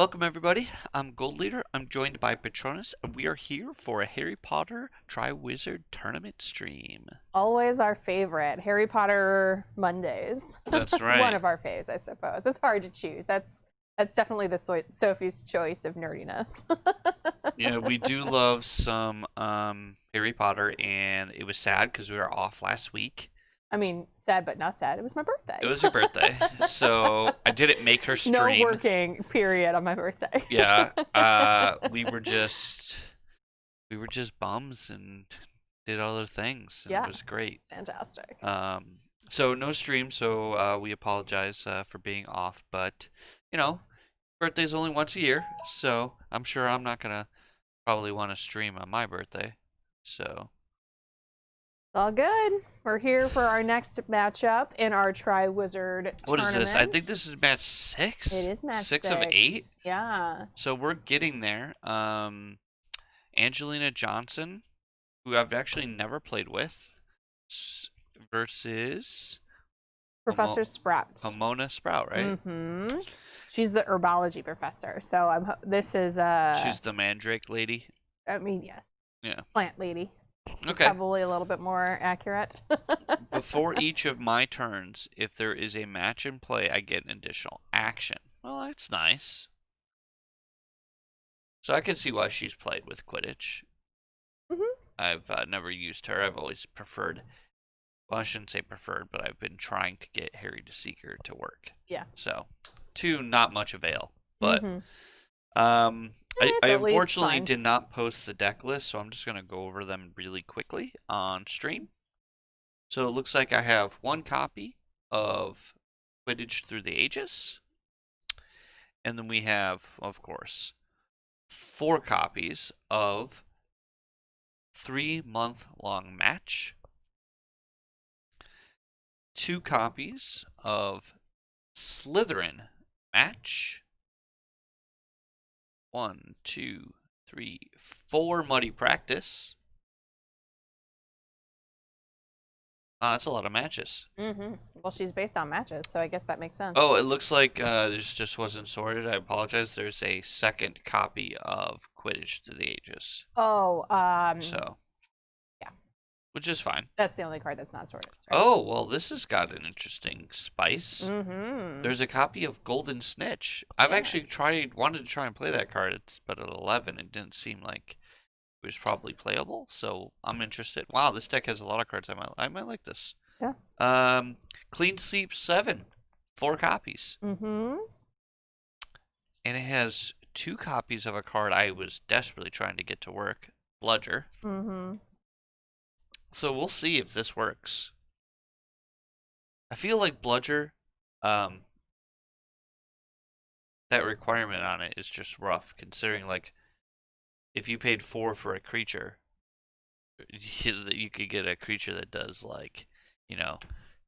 Welcome everybody, I'm Gold Leader, I'm joined by Patronus, and we are here for a Harry Potter Triwizard Tournament stream. Always our favorite, Harry Potter Mondays. That's right. One of our faves, I suppose. It's hard to choose. That's definitely the Sophie's choice of nerdiness. Yeah, we do love some Harry Potter, and it was sad because we were off last week. I mean, sad but not sad. It was my birthday. It was her birthday, so I didn't make her stream. No working period on my birthday. Yeah, we were just bums and did other things, and Yeah, it was great. It's fantastic. So no stream, so we apologize for being off, but you know, birthday's only once a year, so I'm sure I'm not gonna probably want to stream on my birthday. So All good. We're here for our next matchup in our Triwizard what is this? I tournament. think this is match 6. It is match 6 of 8. Yeah. So we're getting there. Angelina Johnson, who I've actually never played with, versus Professor Sprout. Pomona Sprout, right? Mm-hmm. She's the herbology professor. So this is She's the mandrake lady. I mean, yes. Yeah. Plant lady. It's Okay. probably a little bit more accurate. Before each of my turns, if there is a match in play, I get an additional action. Well, that's nice. So I can see why she's played with Quidditch. I've never used her. I've always preferred, well, I shouldn't say preferred, but I've been trying to get Harry to Seeker to work. Yeah. So, to not much avail. But It's I at least unfortunately fun. did not post the deck list, so I'm just going to go over them really quickly on stream. So it looks like I have one copy of Quidditch Through the Ages. And then we have, of course, 4 copies of 3-month-long match. 2 copies of Slytherin Match. 1, 2, 3, 4 Muddy Practice. That's a lot of matches. Well, she's based on matches, so I guess that makes sense. Oh, it looks like this just wasn't sorted. I apologize. There's a second copy of Quidditch Through the Ages. Oh, So, yeah. Which is fine. That's the only card that's not sorted. Right? Oh, well, this has got an interesting spice. Mm-hmm. There's a copy of Golden Snitch. I've actually wanted to try and play that card, but at 11, it didn't seem like it was probably playable, so I'm interested. Wow, this deck has a lot of cards. I might like this. Yeah. Cleansweep 7, 4 copies. Mm-hmm. And it has 2 copies of a card I was desperately trying to get to work, Bludger. Mm-hmm. So we'll see if this works. I feel like Bludger, that requirement on it is just rough, considering, like, if you paid 4 for a creature, you could get a creature that does, like,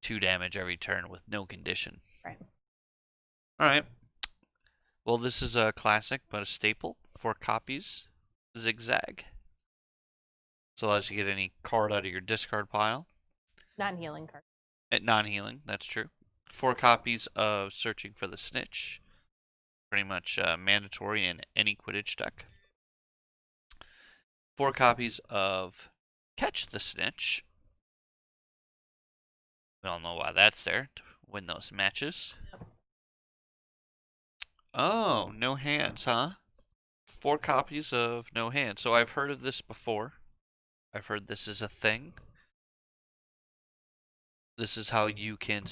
2 damage every turn with no condition. Right. Alright. Well, this is a classic, but a staple. 4 copies. Zig-Zag. So allows you to get any card out of your discard pile. Non-healing card. Non-healing, that's true. 4 copies of Searching for the Snitch. Pretty much mandatory in any Quidditch deck. 4 copies of Catch the Snitch. We all know why that's there, to win those matches. Oh, no hands, huh? 4 copies of no hands. So I've heard of this before. I've heard this is a thing. This is how you can,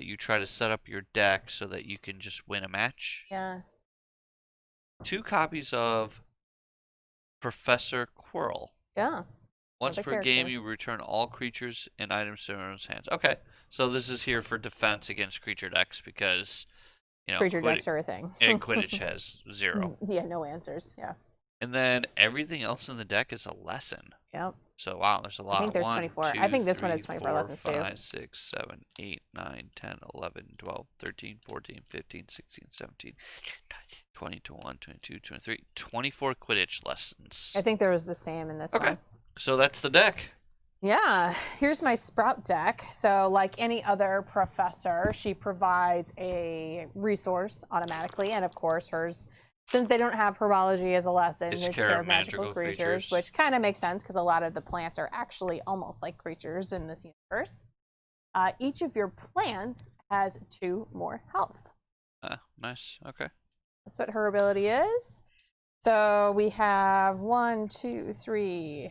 you try to set up your deck so that you can just win a match. Yeah. 2 copies of Professor Quirrell. Yeah. Once Another per game, character. you return all creatures and items to everyone's hands. Okay, so this is here for defense against creature decks because, Creature decks are a thing. and Quidditch has 0. Yeah, no answers. Yeah. And then everything else in the deck is a lesson. Yep. So, wow, there's a lot. I think there's 1, 24. 2, I think this 3, one has 24 4, lessons too. 5, 6, 7, 8, 9, 10, 11, 12, 13, 14, 15, 16, 17, 20, 21, 22, 23, 24 Quidditch lessons. I think there was the same in this one. So that's the deck. Yeah, here's my Sprout deck. So like any other professor, she provides a resource automatically, and of course hers Since they don't have herbology as a lesson, It's it's care care of of magical magical creatures, creatures. which kind of makes sense because a lot of the plants are actually almost like creatures in this universe. Each of your plants has 2 more health. Nice. Okay. That's what her ability is. So we have 1, 2, 3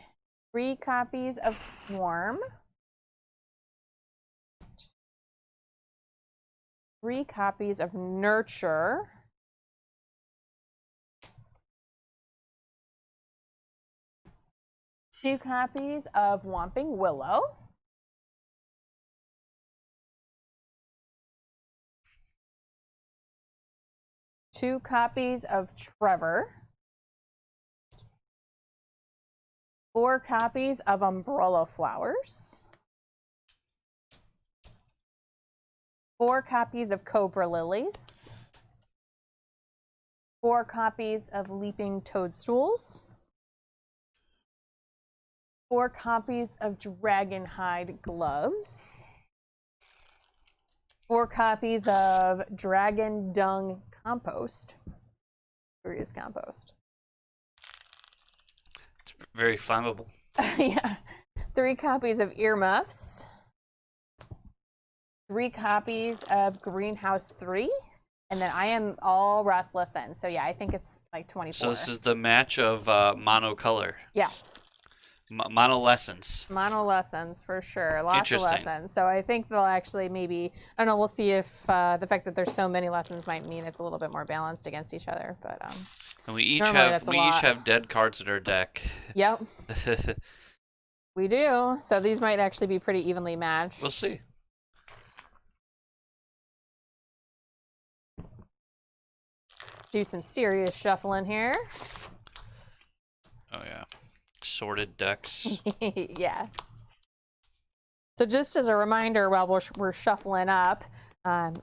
copies of Swarm. 3 copies of Nurture. 2 copies of Whomping Willow. 2 copies of Trevor. 4 copies of Umbrella Flowers. 4 copies of Cobra Lilies. 4 copies of Leaping Toadstools. 4 copies of Dragonhide Gloves. 4 copies of Dragon-Dung Compost. Curious compost. It's very flammable. Yeah. 3 copies of Earmuffs. 3 copies of Greenhouse 3. And then I am all Rust Lessons. So yeah, I think it's like 24. So this is the match of monocolor. Yes. Mono lessons. Mono lessons for sure. Lots of Interesting. lessons. So I think they'll actually maybe, I don't know, we'll see if the fact that there's so many lessons might mean it's a little bit more balanced against each other. But And we each normally that's a lot. have dead cards in our deck. Yep, we do. So these might actually be pretty evenly matched. We'll see. Do some serious shuffling here. Oh yeah. Sorted decks. Yeah. So just as a reminder, while we're shuffling up,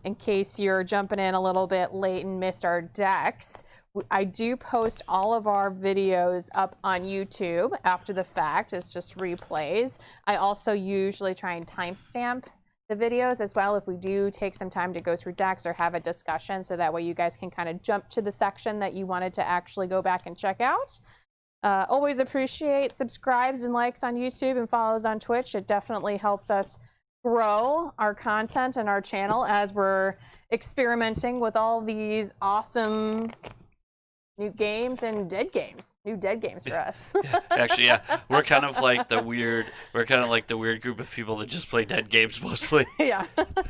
in case you're jumping in a little bit late and missed our decks, I do post all of our videos up on YouTube after the fact. It's just replays. I also usually try and timestamp the videos as well if we do take some time to go through decks or have a discussion, so that way you guys can kind of jump to the section that you wanted to actually go back and check out. Always appreciate subscribes and likes on YouTube and follows on Twitch. It definitely helps us grow our content and our channel as we're experimenting with all these awesome new games and dead games. New dead games for us. Actually, yeah, we're kind of like the weird group of people that just play dead games mostly. Yeah.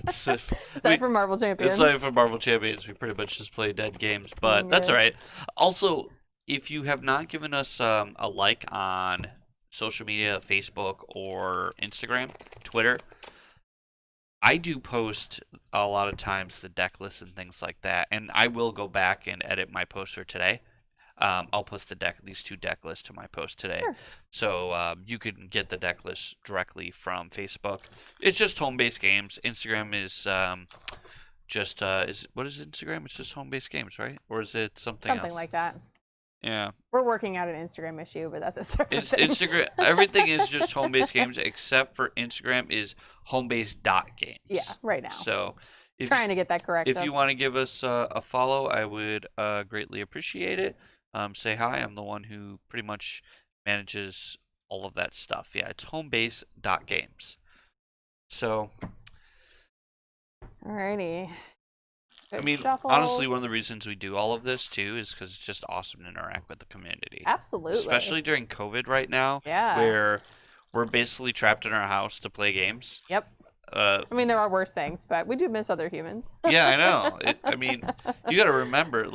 Aside from Marvel Champions. Aside from Marvel Champions, we pretty much just play dead games, but that's all right. Also, if you have not given us a like on social media, Facebook or Instagram, Twitter, I do post a lot of times the deck lists and things like that, and I will go back and edit my post for today. I'll post these 2 deck lists to my post today. Sure. So you can get the deck list directly from Facebook. It's just home-based games. Instagram is what is Instagram? It's just home-based games, right? Or is it something else? Something like that. Yeah. We're working out an Instagram issue, but that's a separate thing. Instagram. Everything is just home-based games except for Instagram is home-based .games. Yeah, right now. So Trying to get that correct. if you want to give us a follow, I would greatly appreciate it. Say hi. I'm the one who pretty much manages all of that stuff. Yeah, it's homebase.games. So, alrighty. I mean, Shuffles. honestly, one of the reasons we do all of this too is because it's just awesome to interact with the community. Absolutely. Especially during COVID right now, Yeah. where we're basically trapped in our house to play games. Yep. I mean, there are worse things, but we do miss other humans. Yeah, I know. I mean, you got to remember,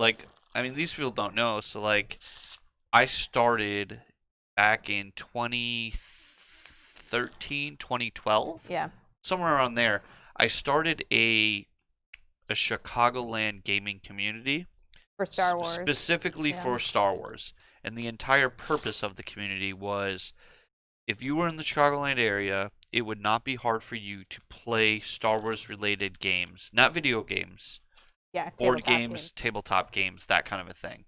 these people don't know. So, I started back in 2013, 2012. Yeah. Somewhere around there. I started a Chicagoland gaming community. For Star Wars. Specifically for Star Wars. And the entire purpose of the community was, if you were in the Chicagoland area, it would not be hard for you to play Star Wars related games. Not video games. Yeah, board games, tabletop games, that kind of a thing.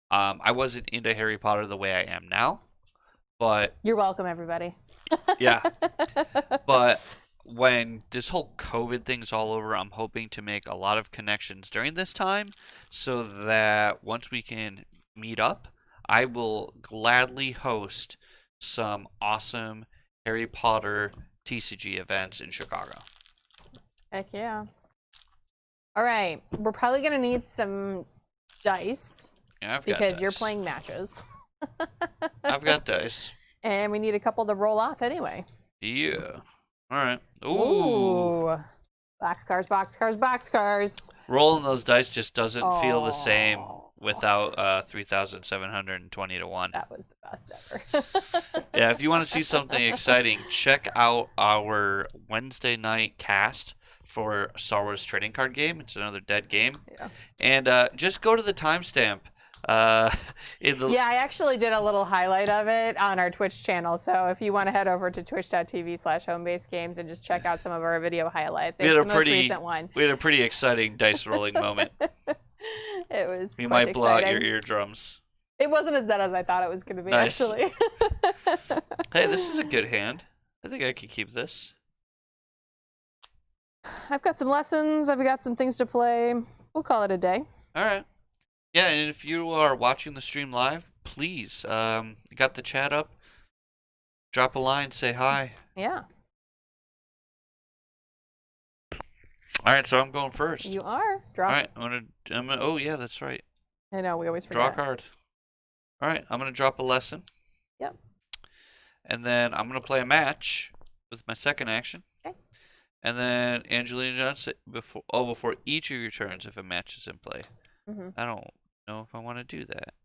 I wasn't into Harry Potter the way I am now, but you're welcome, everybody. yeah. But when this whole COVID thing's all over, I'm hoping to make a lot of connections during this time so that once we can meet up, I will gladly host some awesome Harry Potter TCG events in Chicago. Heck yeah. All right. We're probably going to need some dice. Yeah, I've got because dice. you're playing matches. I've got dice. And we need a couple to roll off anyway. Yeah. All right. Ooh. Boxcars, boxcars, boxcars. Rolling those dice just doesn't feel the same without 3,720 to 1. That was the best ever. Yeah, if you want to see something exciting, check out our Wednesday night cast for Star Wars trading card game. It's another dead game. Yeah. And just go to the timestamp. Yeah, I actually did a little highlight of it on our Twitch channel. So if you want to head over to twitch.tv/homebasegames and just check out some of our video highlights. It's the most recent one. We had a pretty exciting dice rolling moment. It was You quite might blow out your exciting. eardrums. It wasn't as dead as I thought it was going to be, Nice. actually. Hey, this is a good hand. I think I could keep this. I've got some lessons. I've got some things to play. We'll call it a day. All right. Yeah, and if you are watching the stream live, please, you got the chat up. Drop a line, say hi. Yeah. All right, so I'm going first. You are. Drop. All right, I'm gonna. Oh yeah, that's right. I know, we always Draw a forget. card. All right, I'm gonna drop a lesson. Yep. And then I'm gonna play a match with my second action. Okay. And then Angelina Johnson before each of your turns, if a match is in play. Mm-hmm. I don't know if I want to do that.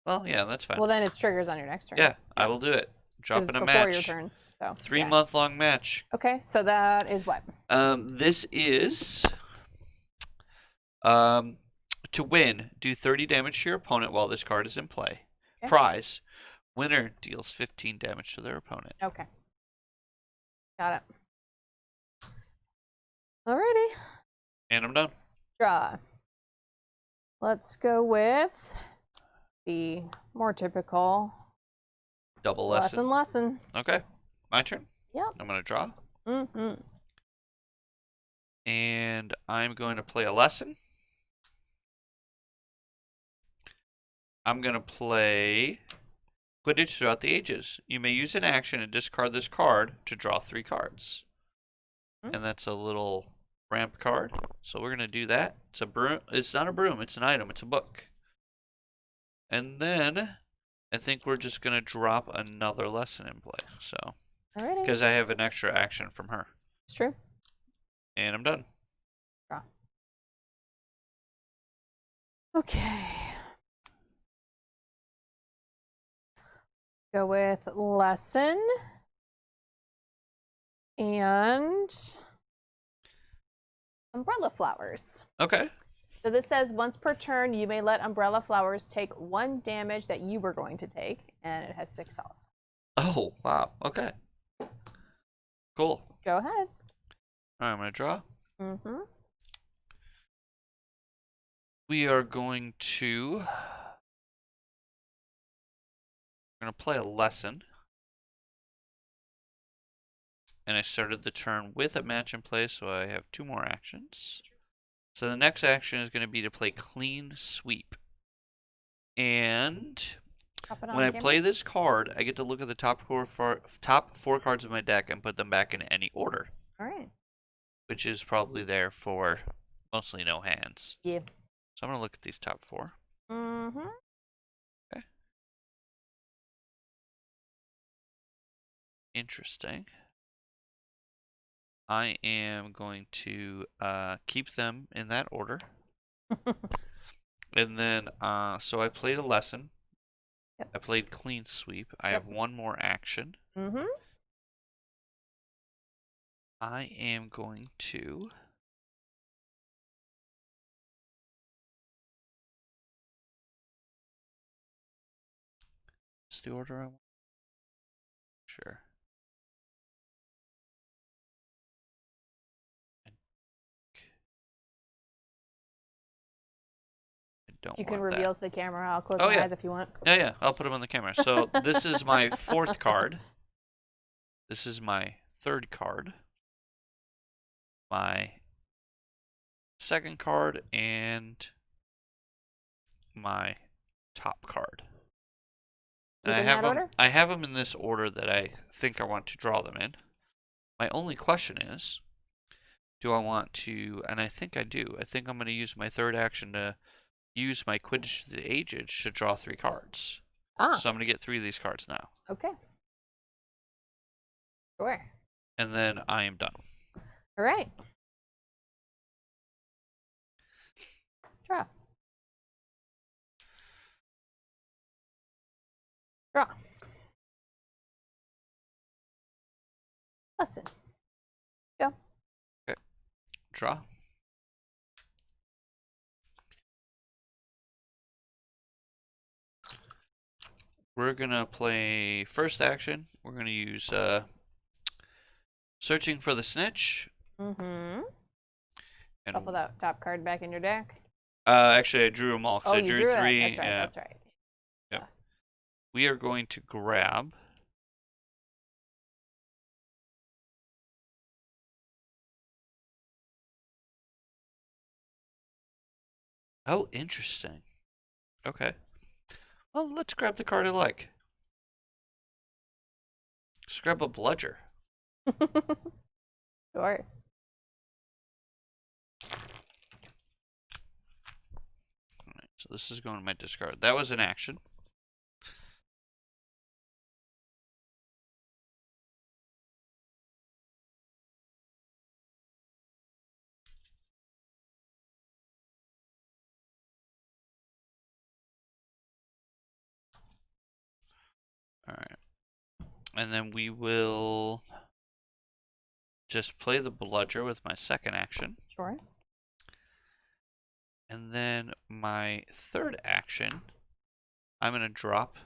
Well, yeah, that's fine. Well, then it's triggers on your next turn. Yeah, I will do it. 'Cause Dropping it's a before match. your turns. So 3-month-long match. Okay, so that is what? This is to win, do 30 damage to your opponent while this card is in play. Okay. Prize. Winner deals 15 damage to their opponent. Okay. Got it. Alrighty. And I'm done. Draw. Let's go with the more typical Double lesson. lesson. Okay. My turn. Yep. I'm going to draw. Mm-hmm. And I'm going to play a lesson. I'm going to play Quidditch Throughout the Ages. You may use an action and discard this card to draw 3 cards. Hmm. And that's a little ramp card. So we're going to do that. It's a broom. It's not a broom. It's an item. It's a book. And then I think we're just going to drop another lesson in play. So, Alrighty. because I have an extra action from her. It's true. And I'm done. Draw. Okay. Go with lesson. And umbrella flowers. Okay. So this says once per turn, you may let umbrella flowers take 1 damage that you were going to take, and it has 6 health. Oh, wow. Okay. Cool. Go ahead. All right, I'm going to draw. Mm-hmm. We are going to... We're going to play a lesson. And I started the turn with a match in play, so I have 2 more actions. So the next action is going to be to play Clean Sweep. And when I play this card, I get to look at the top 4 cards of my deck and put them back in any order. All right. Which is probably there for mostly no hands. Yeah. So I'm going to look at these top 4. Mm-hmm. Okay. Interesting. I am going to keep them in that order. And then, so I played a lesson. Yep. I played Clean Sweep. I have 1 more action. Mm-hmm. I am going to... What's the order I want? Sure. You can reveal to the camera. I'll close Oh, my yeah. eyes if you want. Yeah, I'll put them on the camera. So this is my 4th card. This is my 3rd card. my second card and my top card. And Keep in that order? I have them in this order that I think I want to draw them in. My only question is, do I want to, and I think I do, I think I'm going to use my third action to use my Quidditch to the Ages to draw 3 cards. Ah. So I'm going to get 3 of these cards now. Okay. Sure. And then I am done. All right. Draw. Draw. Lesson. Go. Okay. Draw. We're going to play first action. We're going to use Searching for the Snitch. Mm-hmm. And Shuffle that top card back in your deck. actually, I drew them all. Oh, I you drew 3. it. That's right. Yeah. That's right. Yep. We are going to grab. Oh, interesting. Okay. Well, let's grab the card I like. Let's grab a Bludger. Sure. Alright, so this is going to my discard. That was an action. Alright. And then we will just play the Bludger with my second action. Sure. And then my third action, I'm going to drop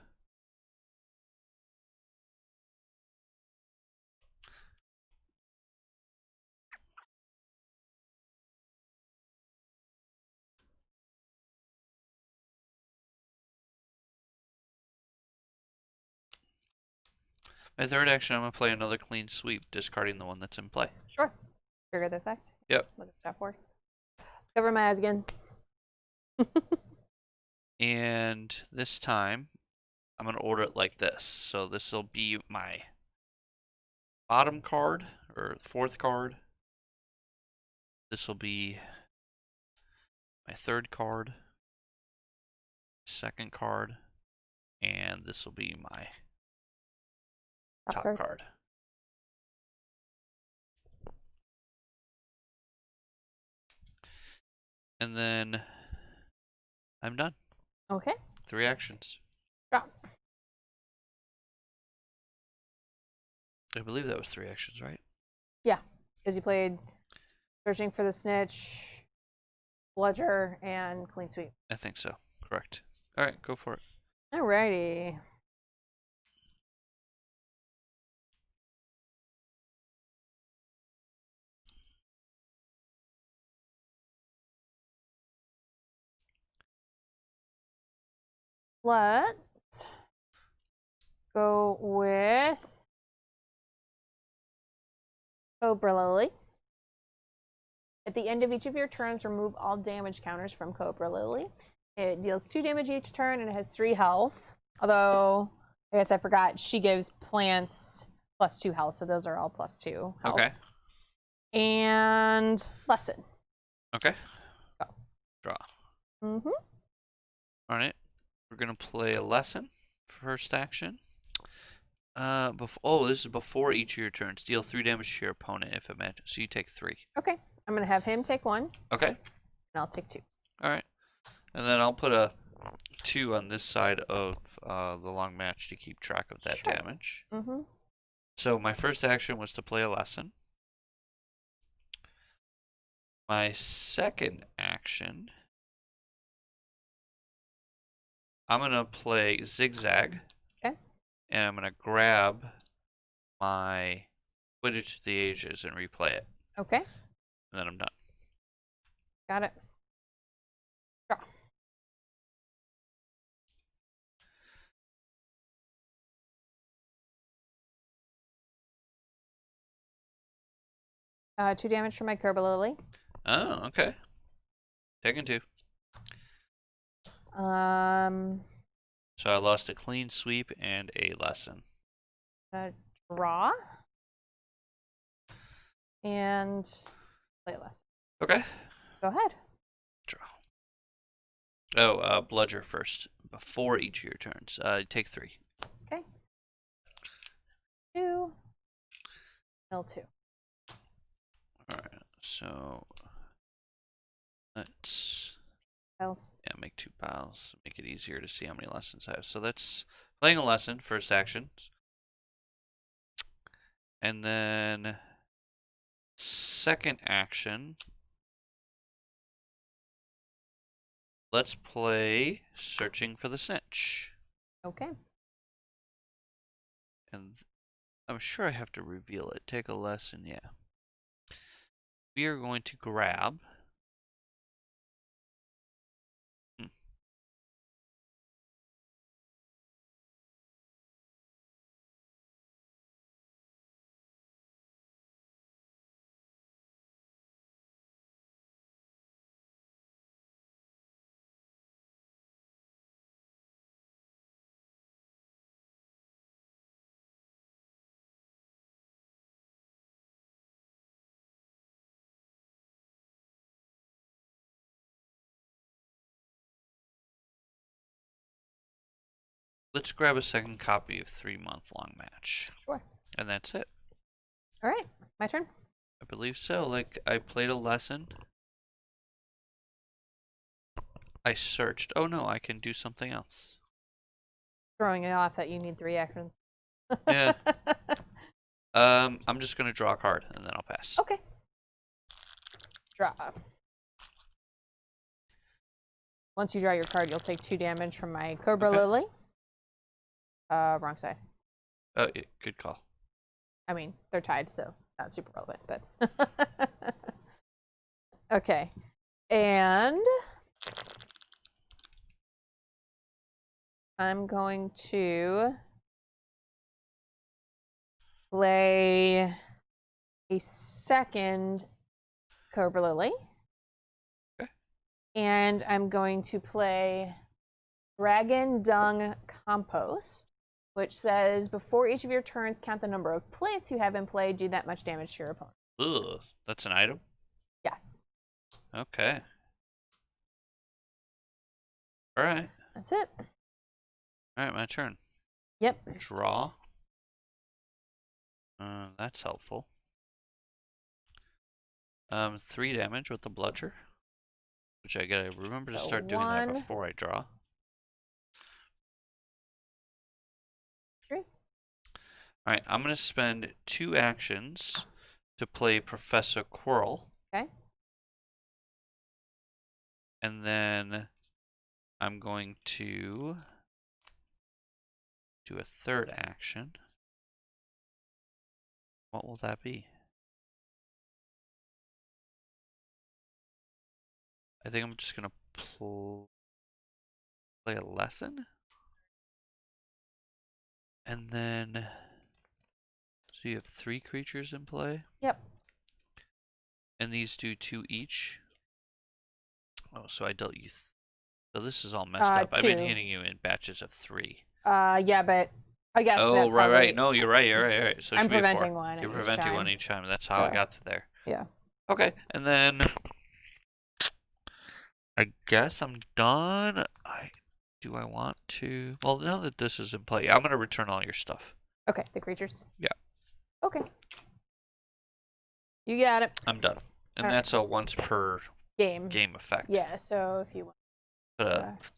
my third action. I'm going to play another clean sweep, discarding the one that's in play. Sure. Trigger the effect. Yep. Look at the top board. Cover my eyes again. And this time, I'm going to order it like this. So this will be my bottom card, or fourth card. This will be my third card, second card, and this will be my top card. And then I'm done. Okay. 3 actions. Draw. I believe that was 3 actions, right? Yeah, because you played Searching for the Snitch, Bludger, and Clean Sweep. I think so. Correct. All right, go for it. Alrighty. Let's go with Cobra Lily. At the end of each of your turns, remove all damage counters from Cobra Lily. It deals 2 damage each turn and it has 3 health. Although, I guess I forgot, she gives plants +2 health, so those are all +2 health. Okay. And lesson. Okay. Go. Draw. Mm-hmm. All right. We're going to play a lesson. First action. Oh, this is before each of your turns. Deal 3 damage to your opponent if it matches. So you take 3. Okay. I'm going to have him take 1. Okay. And I'll take 2. All right. And then I'll put a 2 on this side of the long match to keep track of that damage. Mm-hmm. So my first action was to play a lesson. My second action, I'm going to play Zig-Zag. Okay. And I'm going to grab my Quidditch to the Ages and replay it. Okay. And then I'm done. Got it. Draw. 2 damage from my Cobra Lily. Oh, okay. Taking 2. So I lost a clean sweep and a lesson. Draw. And play a lesson. Okay. Go ahead. Draw. Oh, Bludger first. Before each of your turns. Take 3. Okay. 2. L2. Alright, so let's make 2 piles. Make it easier to see how many lessons I have. So that's playing a lesson, first action. And then second action, let's play Searching for the Snitch. Okay. And I'm sure I have to reveal it. Take a lesson, yeah. We are going to grab let's grab a second copy of 3-month-long match. Sure. And that's it. All right. My turn. I believe so. Like, I played a lesson. I searched. Oh no, I can do something else. Throwing it off that you need 3 actions. Yeah. I'm just gonna draw a card and then I'll pass. Okay. Draw. Once you draw your card, you'll take 2 damage from my Cobra Lily. Wrong side. Oh, yeah, good call. I mean, they're tied, so not super relevant, but okay. And I'm going to play a second Cobra Lily. Okay. And I'm going to play Dragon-Dung Compost, which says before each of your turns, count the number of plants you have in play. Do that much damage to your opponent. Ugh, that's an item? Yes. Okay. Alright. That's it. Alright, my turn. Yep. Draw. That's helpful. 3 damage with the Bludger. Which I gotta remember to start doing that before I draw. 3. Alright, I'm gonna spend 2 actions to play Professor Quirrell. Okay. And then I'm going to do a 3rd action. What will that be? I think I'm just going to play a lesson. And then, so you have 3 creatures in play? Yep. And these do 2 each? Oh, so I dealt you. So this is all messed up. 2. I've been hitting you in batches of 3. Yeah, but I guess. Oh, right. No, you're right. So it I'm should be 4. preventing one. You're preventing one each time. That's how I got to there. Yeah. Okay, and then I guess I'm done. Do I want to? Well, now that this is in play, I'm gonna return all your stuff. Okay, the creatures. Yeah. Okay. You got it. I'm done, and that's a once per game effect. Yeah. So if you want.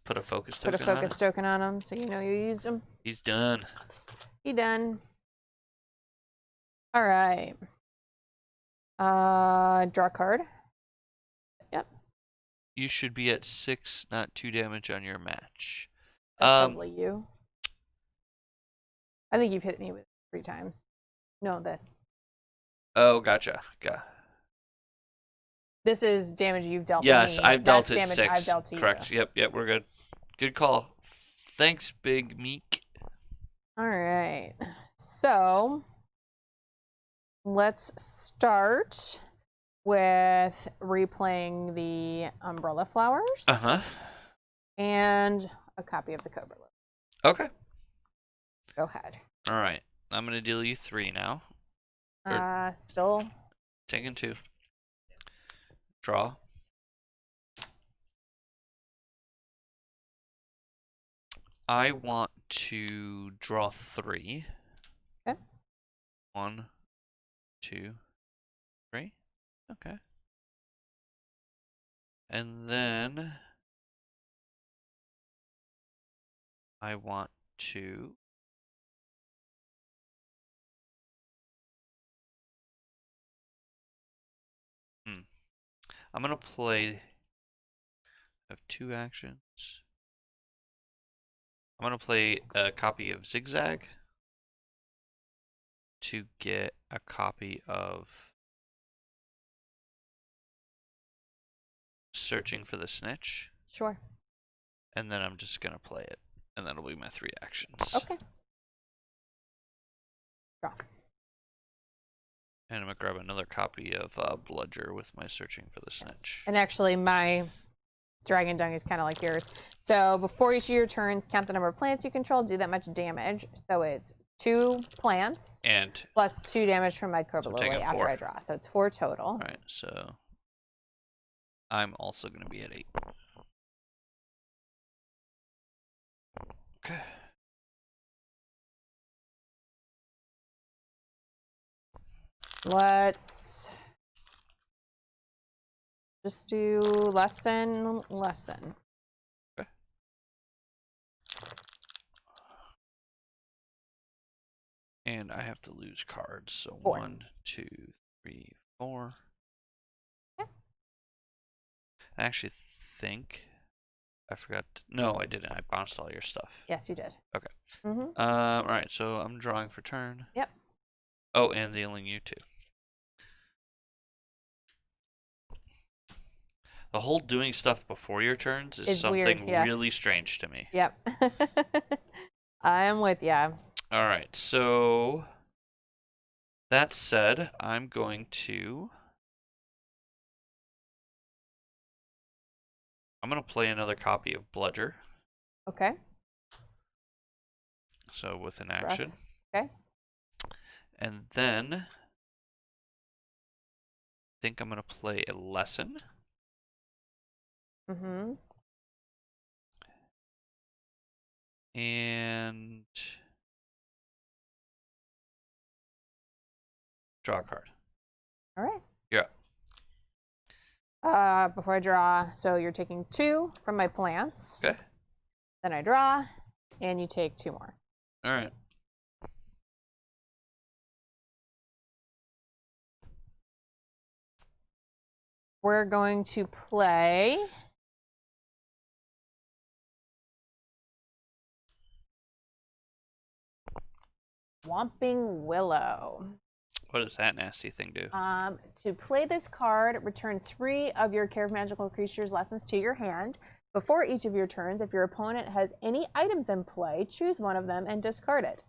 Put a focus token. Put a focus token on him, so you know you used him. He's done. He done. All right. Draw a card. Yep. You should be at 6, not 2 damage on your match. That's probably you. I think you've hit me with 3 times. No, this. Oh, gotcha. This is damage you've dealt me. Yes, I've dealt it 6. I've dealt to Correct. you. Yep, we're good. Good call. Thanks, Big Meek. All right. So, let's start with replaying the umbrella flowers. And a copy of the Cobra Lily. Okay. Go ahead. All right. I'm going to deal you 3 now. Still. Taking 2. Draw. I want to draw 3. Okay. 1, 2, 3. Okay. And then I want to I'm gonna play. I have 2 actions. I'm gonna play a copy of Zig-Zag to get a copy of Searching for the Snitch. Sure. And then I'm just gonna play it, and that'll be my 3 actions. Okay. Draw. And I'm gonna grab another copy of Bludger with my Searching for the Snitch. And actually, my Dragon-Dung is kind of like yours. So before each of your turns, count the number of plants you control, do that much damage. So it's 2 plants and plus 2 damage from my Cobra Lily after 4. I draw. So it's 4 total. All right, so I'm also going to be at 8. Okay. Let's just do lesson. Okay. And I have to lose cards, so 4. 1, 2, 3, 4. Okay. I actually think I forgot. No, I didn't. I bounced all your stuff. Yes, you did. Okay. Mm-hmm. All right, so I'm drawing for turn. Yep. Oh, and dealing you 2. The whole doing stuff before your turns is something weird, yeah. really strange to me. Yep. I am with you. All right, so that said, I'm going to play another copy of Bludger. Okay. So with an That's action. rough. Okay. And then I think I'm going to play a lesson. Mm-hmm. And draw a card. All right. Yeah. Before I draw, so you're taking 2 from my plants. Okay. Then I draw, and you take 2 more. All right. We're going to play Whomping Willow. What does that nasty thing do? To play this card, return 3 of your Care of Magical Creatures lessons to your hand. Before each of your turns, if your opponent has any items in play, choose one of them and discard it.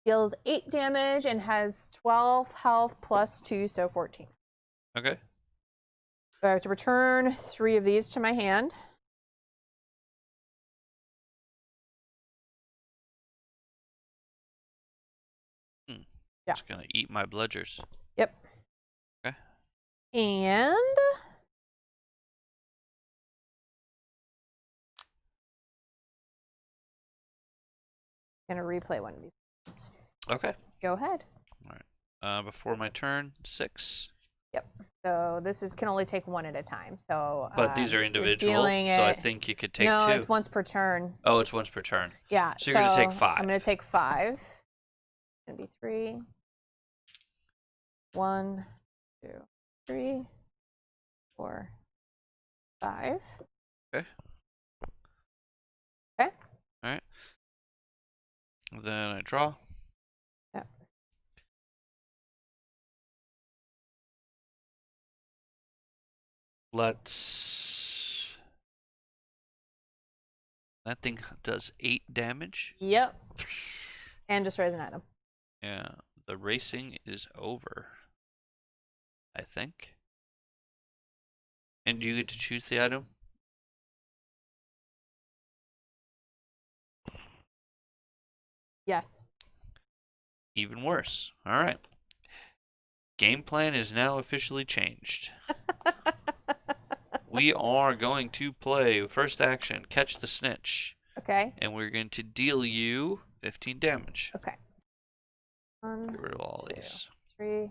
Deals 8 damage and has 12 health plus 2, so 14. Okay. So I have to return 3 of these to my hand. Yeah. It's going to eat my bludgers. Yep. Okay. And I'm going to replay one of these ones. Okay. Go ahead. All right. Before my turn, 6. Yep. So this can only take 1 at a time. So But these are individual, so I think you could take 2. No, it's once per turn. Oh, it's once per turn. Yeah. So you're going to take 5. I'm going to take 5. It's going to be 3. 1, 2, 3, 4, 5. Okay. Okay. All right. Then I draw. Yep. That thing does 8 damage. Yep. And just raise an item. Yeah. The racing is over, I think. And do you get to choose the item? Yes. Even worse. All right. Game plan is now officially changed. We are going to play first action, Catch the Snitch. Okay. And we're going to deal you 15 damage. Okay. Get rid of all 2, these. 3,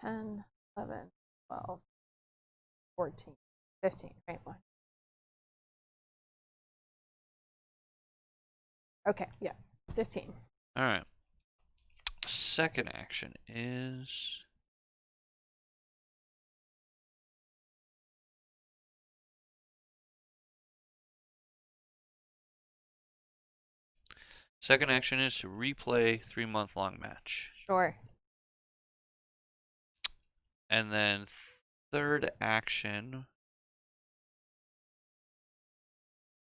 10, 11, 12, 14, 15, right? One. Okay, yeah, 15. All right. Second action is... Second action is to replay 3-month-long match. Sure. And then third action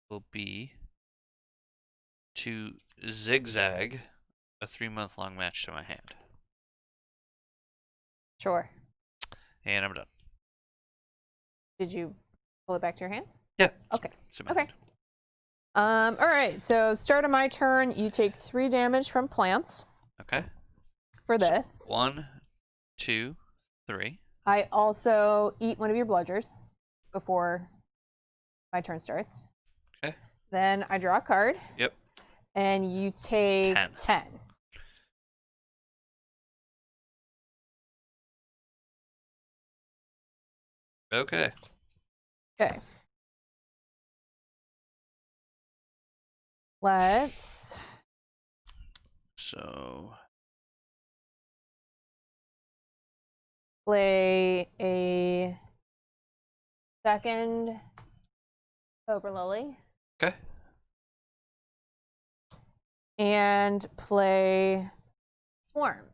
will be to Zig-Zag a 3-month-long match to my hand. Sure. And I'm done. Did you pull it back to your hand? Yeah. Okay. Okay. All right, so start of my turn, you take 3 damage from plants. Okay. For this. 1, 2, 3. I also eat one of your bludgers before my turn starts. Okay. Then I draw a card. Yep. And you take 10. Okay. Okay. Let's... So... play a second Cobra Lily. Okay. And play Swarm.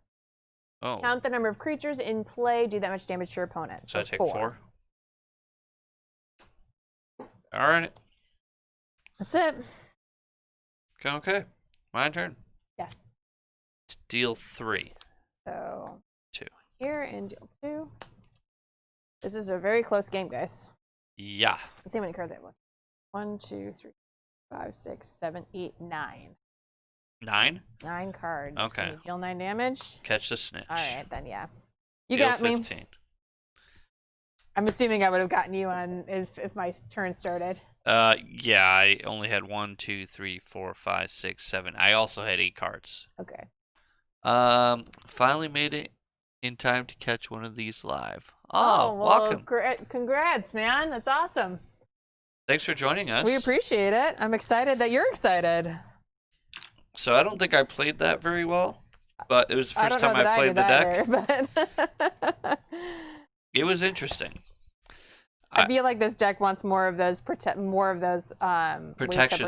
Oh. Count the number of creatures in play, do that much damage to your opponent. So I take 4. Alright. That's it. Okay. My turn. Yes. To deal 3. So 2. Here and deal 2. This is a very close game, guys. Yeah. Let's see how many cards I have left. 1, 2, 3, 5, 6, 7, 8, 9. 9? 9 cards. Okay. Can you deal 9 damage? Catch the Snitch. All right, then yeah. You Deal got me. 15. I'm assuming I would have gotten you on if my turn started. Yeah, I only had 1, 2, 3, 4, 5, 6, 7. I also had 8 cards. Okay. Finally made it in time to catch one of these live. Oh, well, welcome. Congrats, man. That's awesome. Thanks for joining us. We appreciate it. I'm excited that you're excited. So I don't think I played that very well, but it was the first time I played the deck. But It was interesting. I feel like this deck wants more of those Protection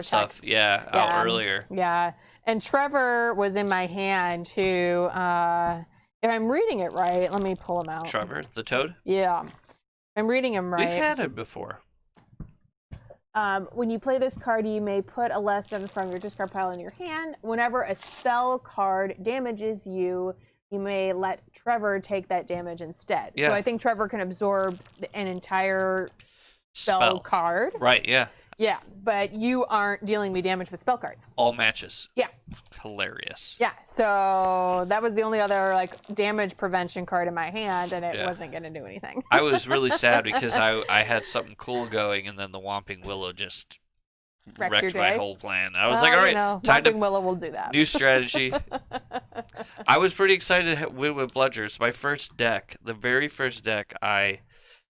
stuff, yeah, out earlier. Yeah, and Trevor was in my hand who, if I'm reading it right, let me pull him out. Trevor, the toad? Yeah, I'm reading him right. We've had him before. When you play this card, you may put a lesson from your discard pile in your hand. Whenever a spell card damages you, you may let Trevor take that damage instead. Yeah. So I think Trevor can absorb an entire spell card. Right, yeah. Yeah, but you aren't dealing me damage with spell cards. All matches. Yeah. Hilarious. Yeah, so that was the only other like damage prevention card in my hand, and it wasn't going to do anything. I was really sad because I had something cool going, and then the Whomping Willow just wrecked my whole plan. I was like, all right, time Whomping Willow will do that. New strategy. I was pretty excited to win with Bludgers. My first deck, the very first deck I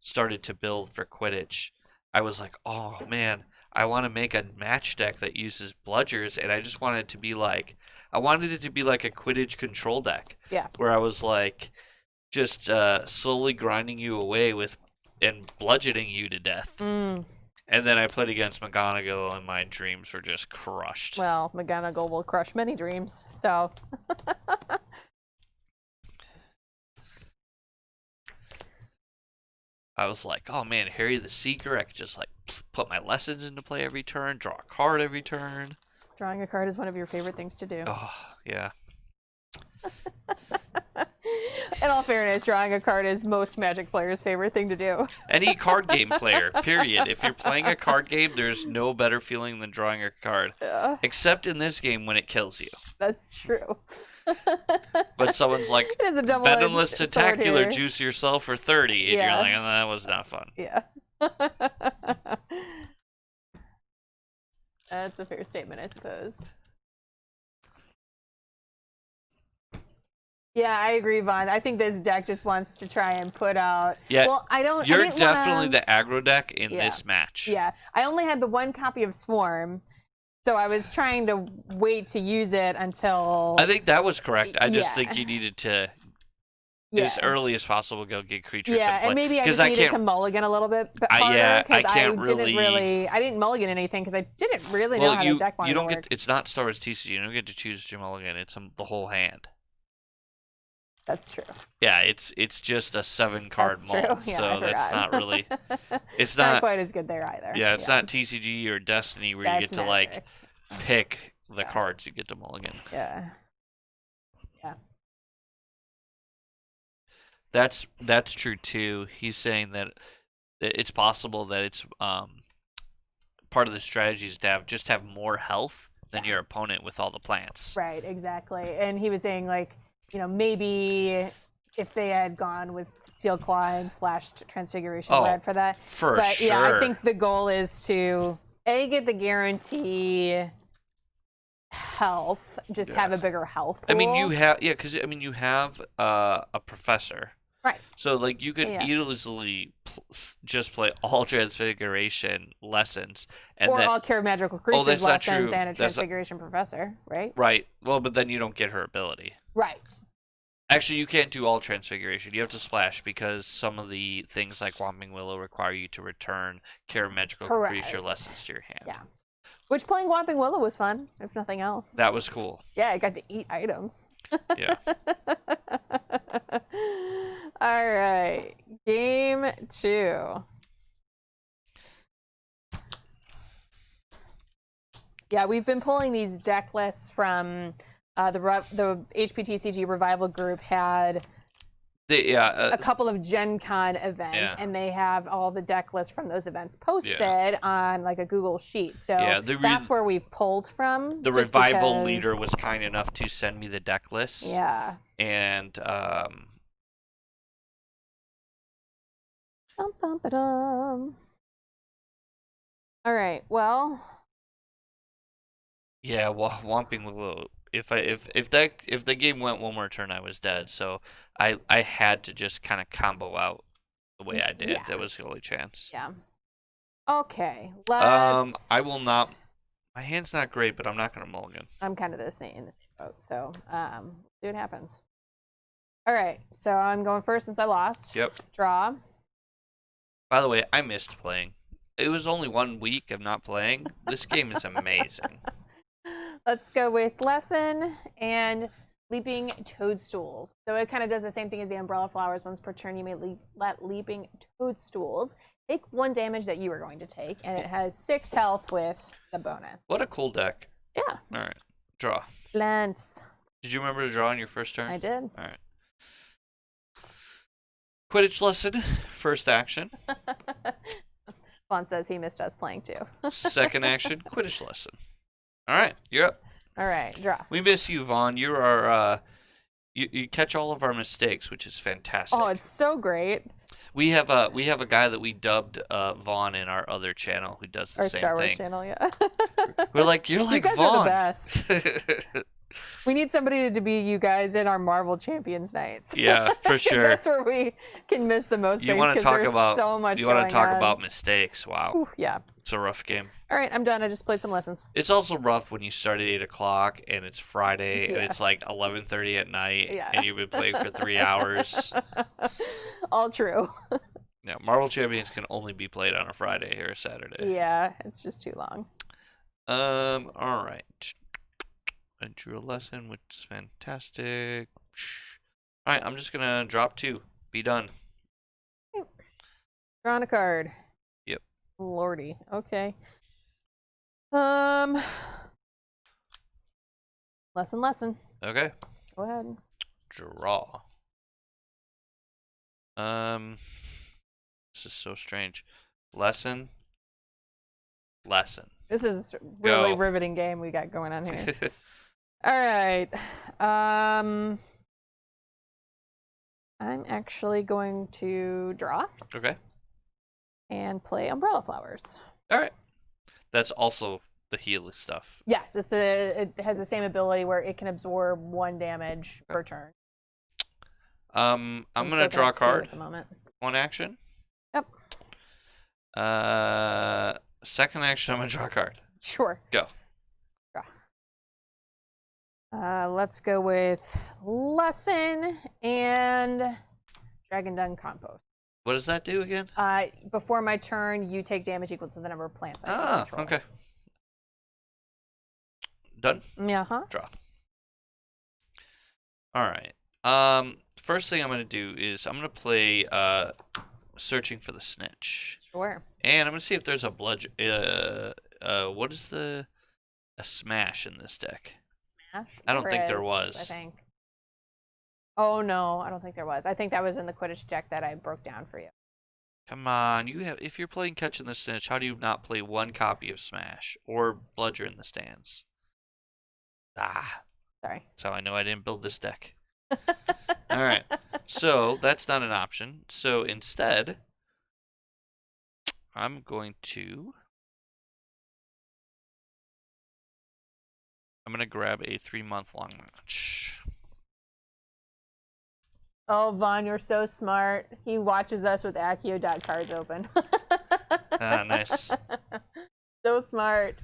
started to build for Quidditch, I was like, oh man, I want to make a match deck that uses Bludgers, and I just wanted it to be like, I wanted it to be like a Quidditch control deck. Yeah. Where I was like, just slowly grinding you away with and bludgeoning you to death. Mm. And then I played against McGonagall, and my dreams were just crushed. Well, McGonagall will crush many dreams, so. I was like, oh man, Harry the Seeker, I could just like put my lessons into play every turn, draw a card every turn. Drawing a card is one of your favorite things to do. Oh, yeah. In all fairness, drawing a card is most Magic players' favorite thing to do. Any card game player, period. If you're playing a card game, there's no better feeling than drawing a card. Yeah, Except in this game when it kills you. that's true. But someone's like, It's a double-edged Venomless sword Tentacular, here. juice yourself for 30. And Yeah. you're like, oh, that was not fun. Yeah. That's a fair statement, I suppose. Yeah, I agree, Vaughn. I think this deck just wants to try and put out. Yeah, well, you're definitely the aggro deck in Yeah. this match. Yeah, I only had the one copy of Swarm, so I was trying to wait to use it until. I think that was correct. I just Yeah. think you needed to, Yeah. as early as possible, go get creatures. Yeah, in play. and maybe I 'Cause just needed to mulligan a little bit harder. yeah, I 'cause can't I didn't mulligan anything because I didn't really know Well, how the deck wanted you don't to work. get. It's not Star Wars TCG. You don't get to choose your mulligan. It's the whole hand. That's true. Yeah, it's just a 7-card That's true. mold, Yeah, so I that's forgot. not really. It's not not. quite as good there either. Yeah, it's not TCG or Destiny where you That's get to like Magic. pick the Yeah. cards you get to mulligan. Yeah. Yeah. That's true too. He's saying that it's possible that it's part of the strategy is to have more health than your opponent with all the plants. Right, exactly. And he was saying, like, maybe if they had gone with Steel Claw and splashed Transfiguration Red for that. For sure. Yeah, I think the goal is to get the guarantee health, just have a bigger health pool. I mean, you have a professor. Right. So, like, you could easily just play all Transfiguration lessons. Or all Cure Magical Creatures that's not lessons true. and a Transfiguration Professor, right? Right. Well, but then you don't get her ability. Right. Actually, you can't do all Transfiguration. You have to splash because some of the things like Whomping Willow require you to return Cure Magical Creature lessons to your hand. Yeah. Which playing Whomping Willow was fun, if nothing else. That was cool. Yeah, I got to eat items. Yeah. All right. Game 2. Yeah, we've been pulling these deck lists from the HPTCG Revival group had a couple of Gen Con events, and they have all the deck lists from those events posted on like a Google sheet. So that's where we've pulled from. The Revival leader was kind enough to send me the deck lists. Yeah. And All right. Well. Yeah, Whomping Willow. If the game went one more turn, I was dead. So I had to just kind of combo out the way I did. Yeah. That was the only chance. Yeah. Okay. Let's. I will not. My hand's not great, but I'm not gonna mulligan. I'm kind of in the same boat. So see what happens. All right. So I'm going first since I lost. Yep. Draw. By the way, I missed playing. It was only 1 week of not playing. This game is amazing. Let's go with Lesson and Leaping Toadstools. So it kind of does the same thing as the Umbrella Flowers. Once per turn, you may let Leaping Toadstools take 1 damage that you are going to take, and it has 6 health with the bonus. What a cool deck. Yeah. All right. Draw. Lance. Did you remember to draw on your first turn? I did. All right. Quidditch lesson. First action. Vaughn says he missed us playing too. Second action. Quidditch lesson. All right. You're up. All right. Draw. We miss you, Vaughn. You are you catch all of our mistakes, which is fantastic. Oh, it's so great. We have a guy that we dubbed Vaughn in our other channel who does the Our same Star Wars thing. channel, yeah. We're like, you're like you guys Vaughn. are the best. We need somebody to be you guys in our Marvel Champions nights. Yeah, for sure. That's where we can miss the most You things want to talk there's about so much you want to talk on. about mistakes? Wow. Ooh, yeah. It's a rough game. All right, I'm done. I just played some lessons. It's also rough when you start at 8 o'clock and it's Friday and it's Yes. like 11:30 at night Yeah. and you've been playing for 3 hours. All true. Yeah, Marvel Champions can only be played on a Friday or a Saturday. Yeah, it's just too long. All right. I drew a lesson, which is fantastic. All right, I'm just gonna drop 2. Be done. Drawing a card. Yep. Lordy. Okay. Lesson. Okay. Go ahead. Draw. This is so strange. Lesson. This is really Go. riveting game we got going on here. All right. I'm actually going to draw Okay. and play Umbrella Flowers. All right. That's also the heal stuff. Yes, it has the same ability where it can absorb 1 damage per turn. I'm gonna draw a card. At the moment. 1 action. Yep. Second action, I'm gonna draw a card. Sure. Go. Let's go with Lesson and Dragon-Dung Compost. What does that do again? Before my turn, you take damage equal to the number of plants I control. Okay. Done? Uh-huh. Draw. All right. First thing I'm going to do is I'm going to play Searching for the Snitch. Sure. And I'm going to see if there's a Bludger. What is a Smash in this deck? Smash? I don't think there was. I think. Oh, no, I don't think there was. I think that was in the Quidditch deck that I broke down for you. Come on, if you're playing Catching the Snitch, how do you not play 1 copy of Smash or Bludger in the stands? Sorry. That's how I know I didn't build this deck. All right, so that's not an option. So instead, I'm going to grab a 3-month-long match. Oh, Vaughn, you're so smart. He watches us with Accio.cards open. Nice. So smart.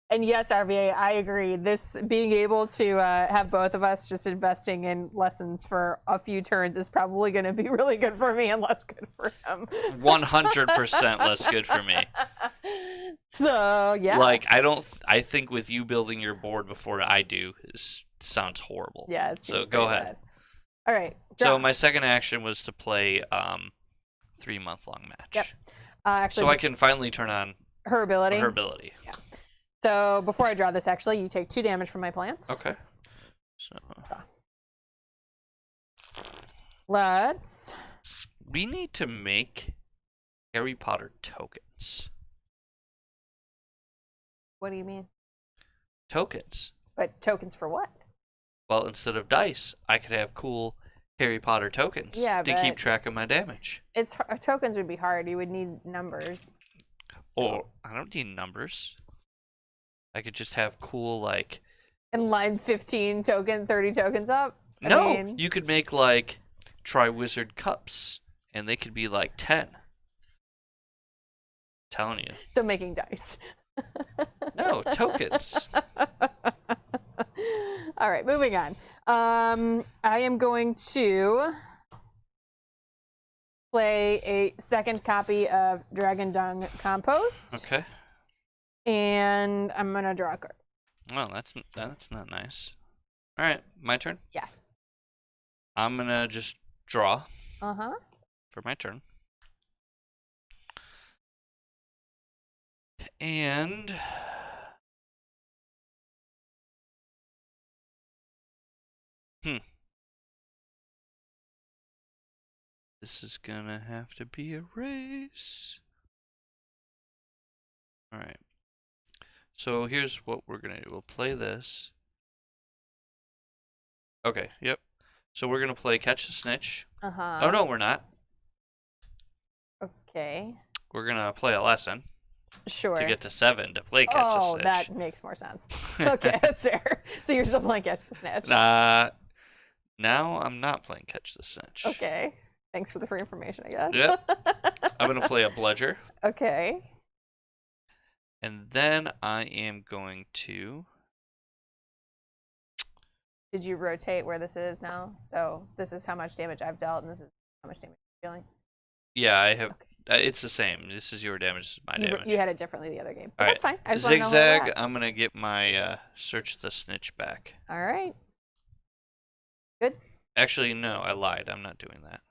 And yes, RVA, I agree. This being able to have both of us just investing in lessons for a few turns is probably going to be really good for me and less good for him. 100% less good for me. So, yeah. Like, I think with you building your board before I do sounds horrible. Yeah. So go ahead. Bad. All right. Draw. So my second action was to play 3-month-long match. Yep. Actually, so I can finally turn on her ability. Yeah. So before I draw this, actually, you take 2 damage from my plants. Okay. So we need to make Harry Potter tokens. What do you mean? Tokens. But tokens for what? Well, instead of dice, I could have cool Harry Potter tokens to keep track of my damage. Tokens would be hard. You would need numbers. Or I don't need numbers. I could just have cool, like... And line 15 token, 30 tokens up? You could make, like, Triwizard cups, and they could be, like, 10. Telling you. So making dice. No, tokens. All right, moving on. I am going to play a second copy of Dragon-Dung Compost. Okay. And I'm going to draw a card. Well, that's not nice. All right, my turn? Yes. I'm going to just draw. Uh-huh. For my turn. And... This is going to have to be a race. All right. So here's what we're going to do. We'll play this. Okay, yep. So we're going to play Catch the Snitch. Uh-huh. Oh, no, we're not. Okay. We're going to play a lesson. Sure. To get to 7 to play Catch the Snitch. Oh, that makes more sense. Okay, that's fair. So you're still playing Catch the Snitch. Now I'm not playing Catch the Snitch. Okay. Thanks for the free information, I guess. Yep. I'm going to play a Bludger. Okay. And then I am going to... Did you rotate where this is now? So this is how much damage I've dealt, and this is how much damage you're dealing? Yeah, I have... Okay. It's the same. This is your damage, this is my damage. You had it differently the other game. But All that's fine. I just Zig-Zag, I'm going to get my Search the Snitch back. All right. Good. Actually, no, I lied. I'm not doing that.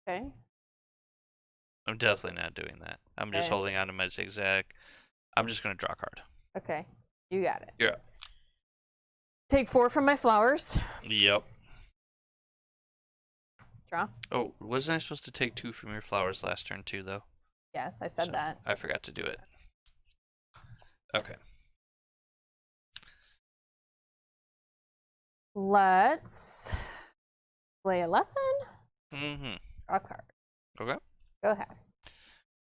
Okay. I'm definitely not doing that. I'm just holding on to my Zig-Zag. I'm just going to draw a card. Okay. You got it. Yeah. Take 4 from my flowers. Yep. Draw. Oh, wasn't I supposed to take 2 from your flowers last turn too, though? Yes, I said that. I forgot to do it. Okay. Let's play a lesson. Mm-hmm. Draw a card. Okay. Go ahead.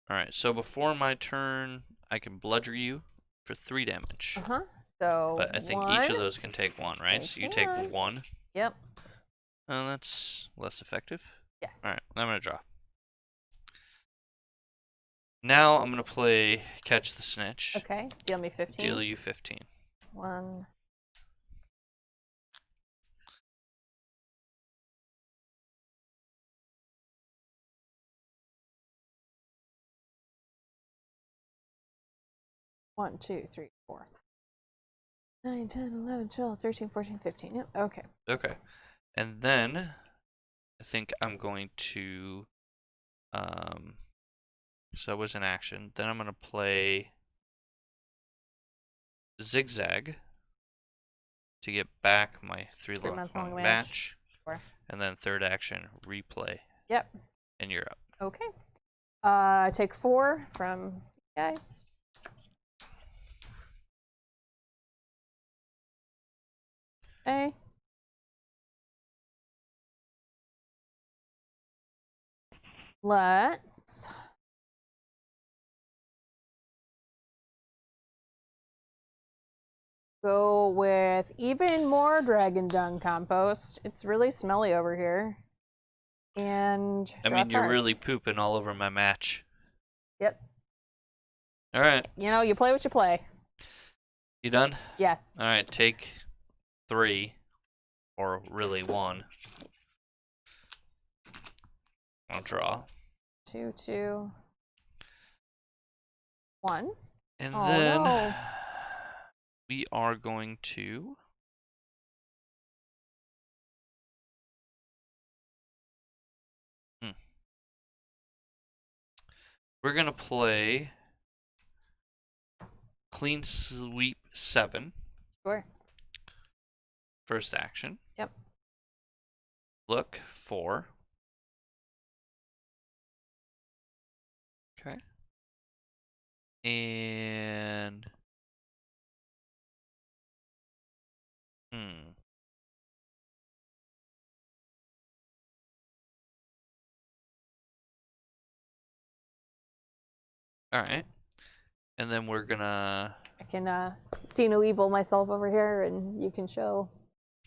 All right. So before my turn, I can bludger you for 3 damage. So. But I think each of those can take 1, right? So you take 1. Yep. Oh, that's less effective. Yes. All right. I'm gonna draw. Now I'm gonna play Catch the Snitch. Okay. Deal me 15. Deal you 15. 1. One, 2, 3, 4. 9, 10, 11, 12, 13, 14, 15. Yep. Okay. Okay. And then I think I'm going to so that was an action. Then I'm gonna play Zig-Zag to get back my 3-month-long match. Sure. And then third action, replay. Yep. And you're up. Okay. I take 4 from you guys. Okay. Let's go with even more Dragon-Dung Compost. It's really smelly over here. And I mean, you're really pooping all over my match. Yep. All right. You know, you play what you play. You done? Yes. All right, take 3, or really 1. I'll draw. 2, 2, 1. And Oh, then no. we are going to we're gonna play Cleansweep 7. Sure. First action. Yep. Look for. Okay. And all right. And then we're gonna. I can see no evil myself over here, and you can show.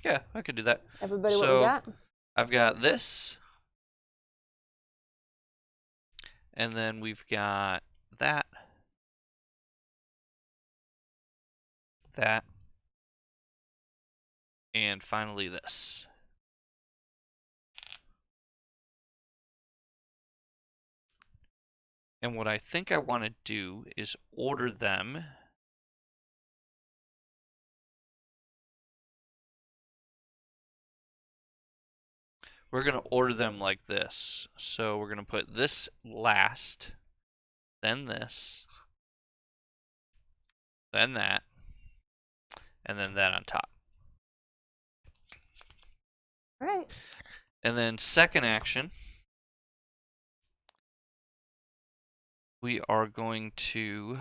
Yeah, I could do that. Everybody, what we got? I've got this, and then we've got that, and finally this. And what I think I want to do is order them. We're going to order them like this. So we're going to put this last, then this, then that, and then that on top. All right. And then second action, we are going to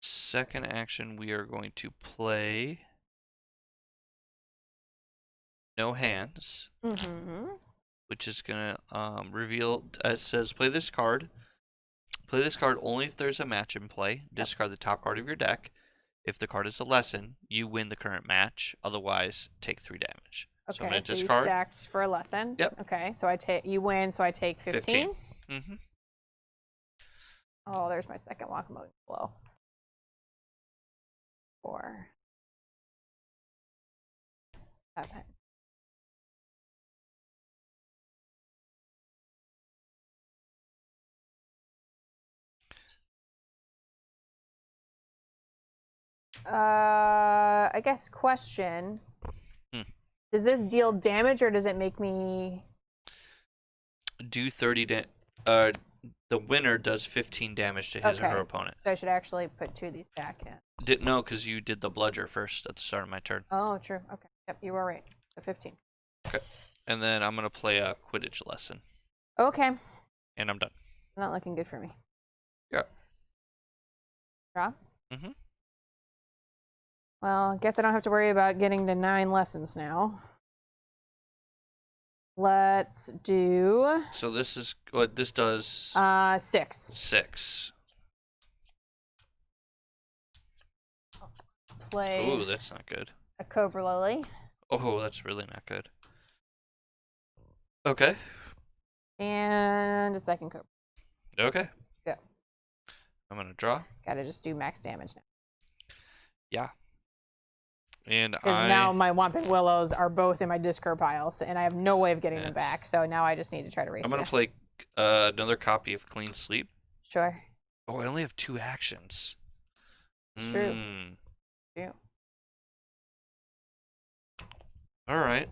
second action, we are going to play no hands, which is going to reveal, it says play this card. Play this card only if there's a match in play. Discard the top card of your deck. If the card is a lesson, you win the current match. Otherwise, take 3 damage. Okay, so I'm going to you discard. stacked for a lesson. Yep. Okay, so you win, so I take 15. Mm-hmm. Oh, there's my second Whomping Willow. 4, 7. I guess question. Does this deal damage or does it make me Do 30 the winner does 15 damage to his or her Okay. opponent. So I should actually put 2 of these back in. No, because you did the bludger first at the start of my turn. Oh, true. Okay. Yep, you were right. So 15. Okay. And then I'm going to play a Quidditch lesson. Okay. And I'm done. It's not looking good for me. Yeah. Draw? Mm-hmm. Well, I guess I don't have to worry about getting to 9 lessons now. Let's do... So this is what this does. 6. 6. Play Ooh, that's not good. a Cobra Lily. Oh, that's really not good. Okay. And a second Cobra. Okay. Go. I'm going to draw. Gotta just do max damage now. Yeah. And Because now my Whomping Willows are both in my discard piles, and I have no way of getting them back. So now I just need to try to race I'm going to play another copy of Cleansweep. Sure. Oh, I only have 2 actions. It's true. True. All right.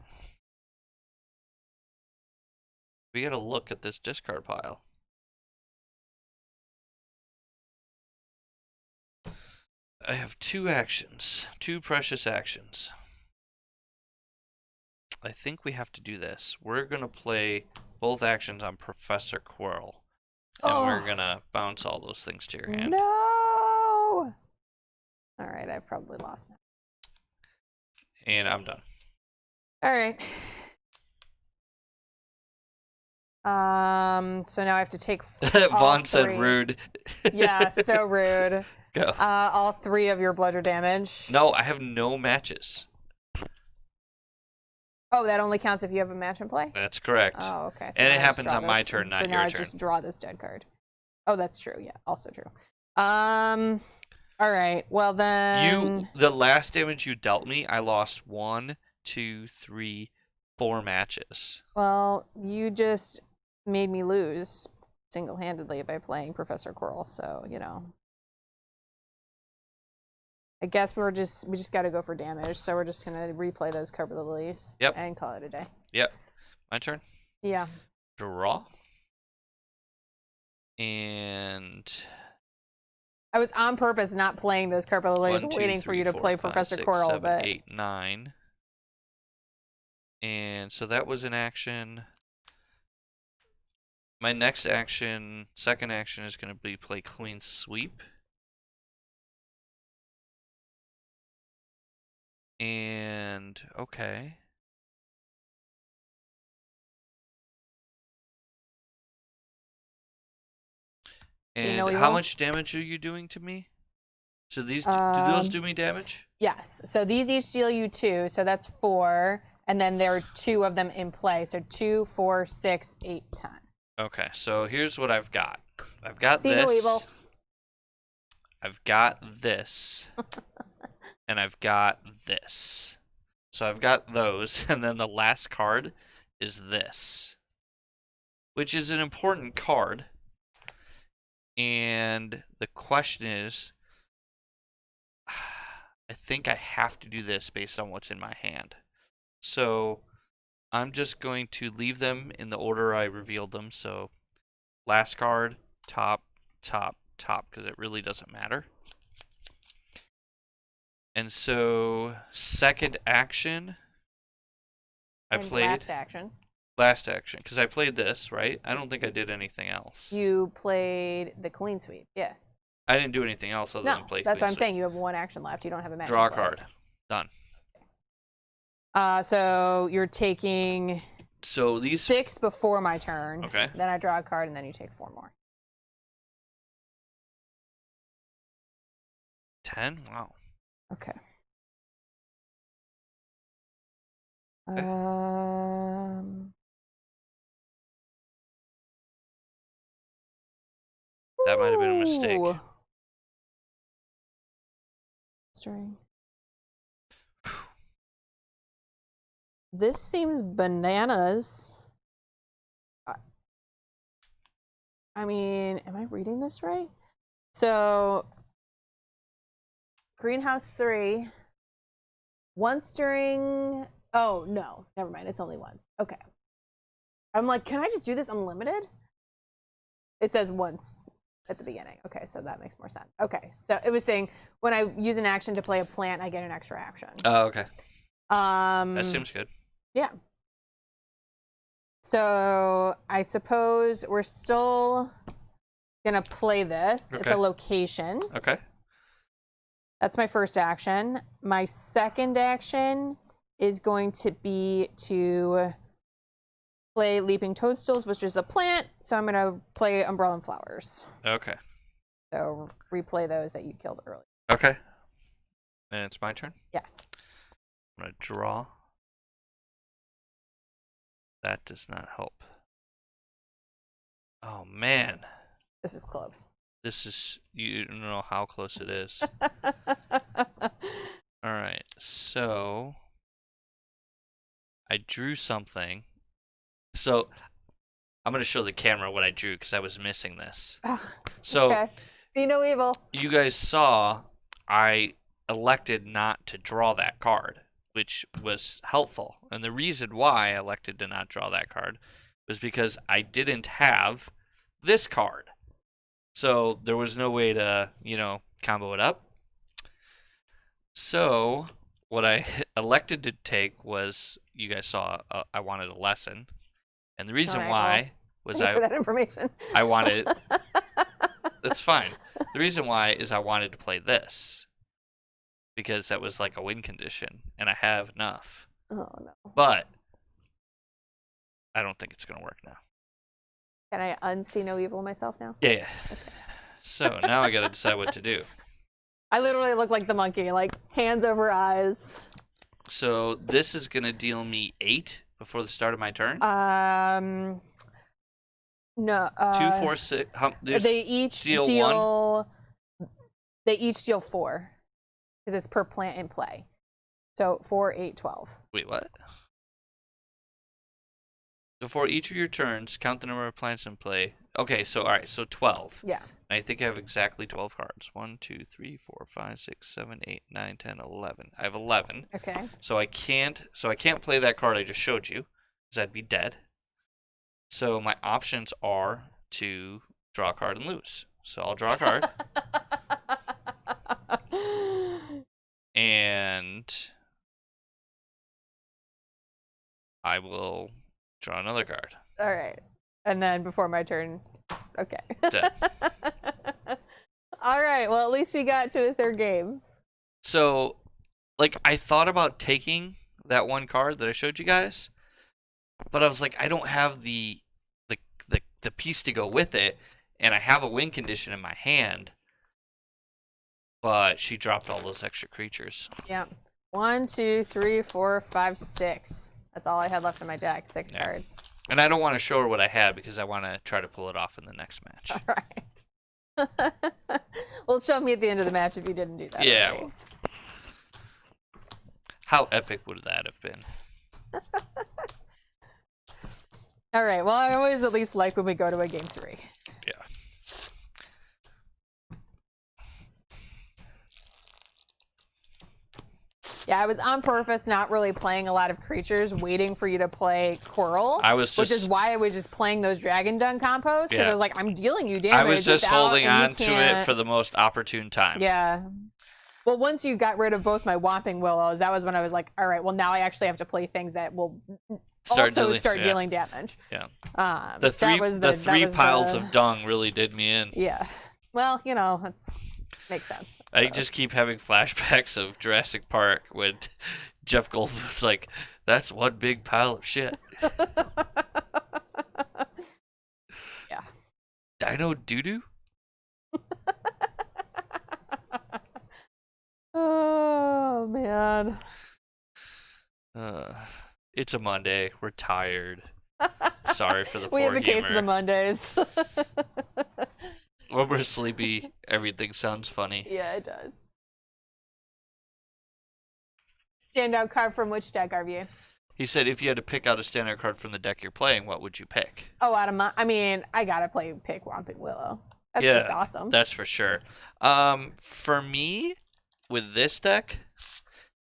We got to look at this discard pile. I have 2 actions, 2 precious actions. I think we have to do this. We're going to play both actions on Professor Quirrell. And we're going to bounce all those things to your hand. No! All right, I've probably lost now. And I'm done. All right. So now I have to take Vaughn said rude. Yeah, so rude. Go. All 3 of your bludger damage. No, I have no matches. Oh, that only counts if you have a match in play? That's correct. Oh, okay. So and it now I just happens draw on my this. turn, not so your now I turn. just draw this dead card. Oh, that's true. Yeah, also true. All right. Well then. The last damage you dealt me, I lost 1, 2, 3, 4 matches. Well, you just made me lose single-handedly by playing Professor Quirrell, so you know. I guess we just got to go for damage, so we're just gonna replay those Cobra Lilies. Yep. And call it a day. Yep. My turn. Yeah. Draw. And I was on purpose not playing those Cobra Lilies, 1, 2, waiting 3, for you to 4, play 5, Professor 6, Quirrell, 7, but 8, 9. And so that was an action. My next action, second action, is going to be play Cleansweep. And okay. And how much damage are you doing to me? So these do those do me damage? Yes. So these each deal you 2, so that's 4, and then there are 2 of them in play. So 2, 4, 6, 8, 10. Okay, so here's what I've got. I've got See no evil. this. I've got this. And I've got this. So I've got those, and then the last card is this, which is an important card. And the question is, I think I have to do this based on what's in my hand. So I'm just going to leave them in the order I revealed them. So last card, top, top, top, because it really doesn't matter. And so second action, I played last action because I played this, right? I don't think I did anything else. You played the Cleansweep, yeah. I didn't do anything else other than play. That's what I'm saying. You have 1 action left. You don't have a match. Draw a card. Done. So you're taking. So these 6 before my turn. Okay. Then I draw a card, and then you take 4 more. 10. Wow. Okay. Okay. That might have been a mistake. String. This seems bananas. I mean, am I reading this right? So, Greenhouse 3. Once during... Oh, no. Never mind. It's only once. Okay. I'm like, can I just do this unlimited? It says once at the beginning. Okay, so that makes more sense. Okay, so it was saying when I use an action to play a plant, I get an extra action. Oh, okay. That seems good. Yeah. So I suppose we're still gonna play this. Okay. It's a location. Okay. That's my first action. My second action is going to be to play Leaping Toadstools, which is a plant. So I'm gonna play Umbrella and Flowers. Okay. So replay those that you killed earlier. Okay. And it's my turn. Yes. I'm gonna draw. That does not help. Oh man. This is close. This is, you don't know how close it is. All right, so I drew something. So I'm going to show the camera what I drew because I was missing this. So okay. See no evil. You guys saw I elected not to draw that card, which was helpful. And the reason why I elected to not draw that card was because I didn't have this card. So there was no way to, combo it up. So what I elected to take was, you guys saw, I wanted a lesson. And the reason why was thanks for that information. I wanted, that's fine. The reason why is I wanted to play this. Because that was like a win condition. And I have enough. Oh, no. But I don't think it's going to work now. Can I unsee no evil myself now? Yeah. Okay. So now I got to decide what to do. I literally look like the monkey, like hands over eyes. So this is going to deal me 8 before the start of my turn? No. 2, 4, 6. They each deal 1? They each deal 4. Because it's per plant in play. So 4, 8, 12. Wait, what? Before each of your turns, count the number of plants in play. Okay, so all right, so 12. Yeah. And I think I have exactly 12 cards. 1, 2, 3, 4, 5, 6, 7, 8, 9, 10, 11. I have 11. Okay. So I can't play that card I just showed you, because I'd be dead. So my options are to draw a card and lose. So I'll draw a card. And I will draw another card. All right. And then before my turn, okay. Dead. All right. Well, at least we got to a third game. So, I thought about taking that one card that I showed you guys, but I was like, I don't have the piece to go with it, and I have a win condition in my hand. But she dropped all those extra creatures. Yeah. 1, 2, 3, 4, 5, 6. That's all I had left in my deck. 6 cards. And I don't want to show her what I had because I want to try to pull it off in the next match. All right. Well, show me at the end of the match if you didn't do that. Yeah. Well, how epic would that have been? All right. Well, I always at least like when we go to a game 3. Yeah. Yeah, I was on purpose not really playing a lot of creatures, waiting for you to play Quirrell. Which is why I was just playing those Dragon-Dung Compost, because I was like, I'm dealing you damage. I was just holding on to it for the most opportune time. Yeah. Well, once you got rid of both my Whomping Willows, that was when I was like, all right, well, now I actually have to play things that will start dealing damage. Yeah. The three piles of dung really did me in. Yeah. Well, that's... Makes sense. I just keep having flashbacks of Jurassic Park when Jeff Goldblum was like, that's one big pile of shit. Yeah. Dino doo-doo? Oh, man. It's a Monday. We're tired. Sorry for the poor We have a gamer. case of the Mondays. When we're sleepy, everything sounds funny. Yeah, it does. Standout card from which deck, RVA? He said if you had to pick out a standard card from the deck you're playing, what would you pick? Oh, I gotta pick Whomping Willow. That's just awesome. That's for sure. For me, with this deck,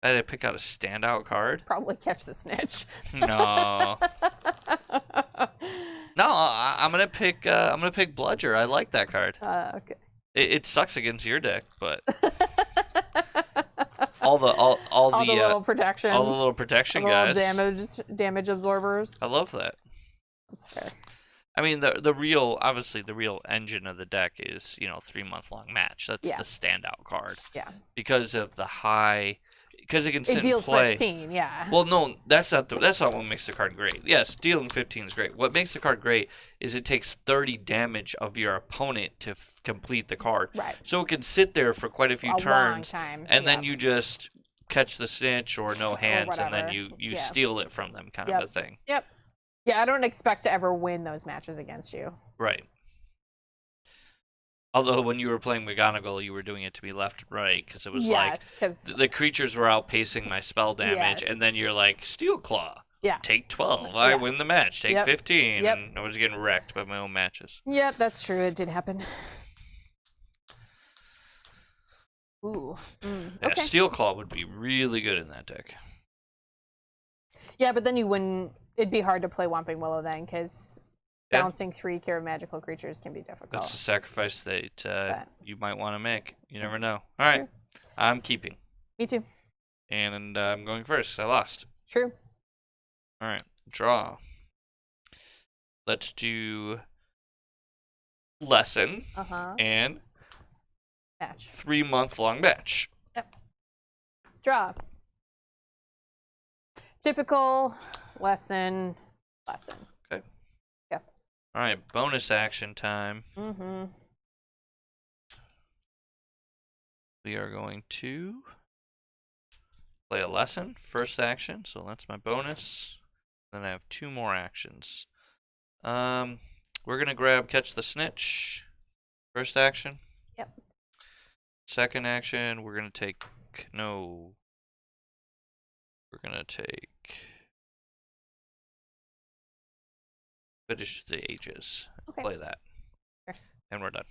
I had to pick out a standout card. Probably Catch the Snitch. No. No, I'm gonna pick Bludger. I like that card. Okay. It sucks against your deck, but all the little protections, all the little protection little guys. damage absorbers. I love that. That's fair. I mean, the real engine of the deck is 3-month-long match. That's Yeah. the standout card. Yeah. Because of the high, because it can sit It deals and play. 15. Yeah. Well, no, that's not what makes the card great. Yes, dealing 15 is great. What makes the card great is it takes 30 damage of your opponent to complete the card. Right. So it can sit there for quite a few turns, long time. and then you just catch the snitch or no hands, and then you steal it from them, kind of a thing. Yep. Yeah, I don't expect to ever win those matches against you. Right. Although when you were playing McGonagall, you were doing it to be left and right, because it was the creatures were outpacing my spell damage, and then you're like, Steel Claw. Yeah. Take 12. I win the match. Take 15. Yep. And I was getting wrecked by my own matches. Yep, that's true. It did happen. Ooh. Yeah, okay. Steel Claw would be really good in that deck. Yeah, but then you wouldn't. It'd be hard to play Whomping Willow then, because bouncing 3 Cure Magical creatures can be difficult. That's a sacrifice that you might want to make. You never know. All right. I'm keeping. Me too. And I'm going first. I lost. True. All right. Draw. Let's do lesson and match. 3-month-long match. Yep. Draw. Typical lesson. Okay. Yeah. All right. Bonus action time. We are going to play a lesson. First action. So that's my bonus. Then I have 2 more actions. We're going to grab Catch the Snitch. First action. Yep. Second action, we're going to take... No. We're going to take... Quidditch the Ages. Okay. Play that. Sure. And we're done.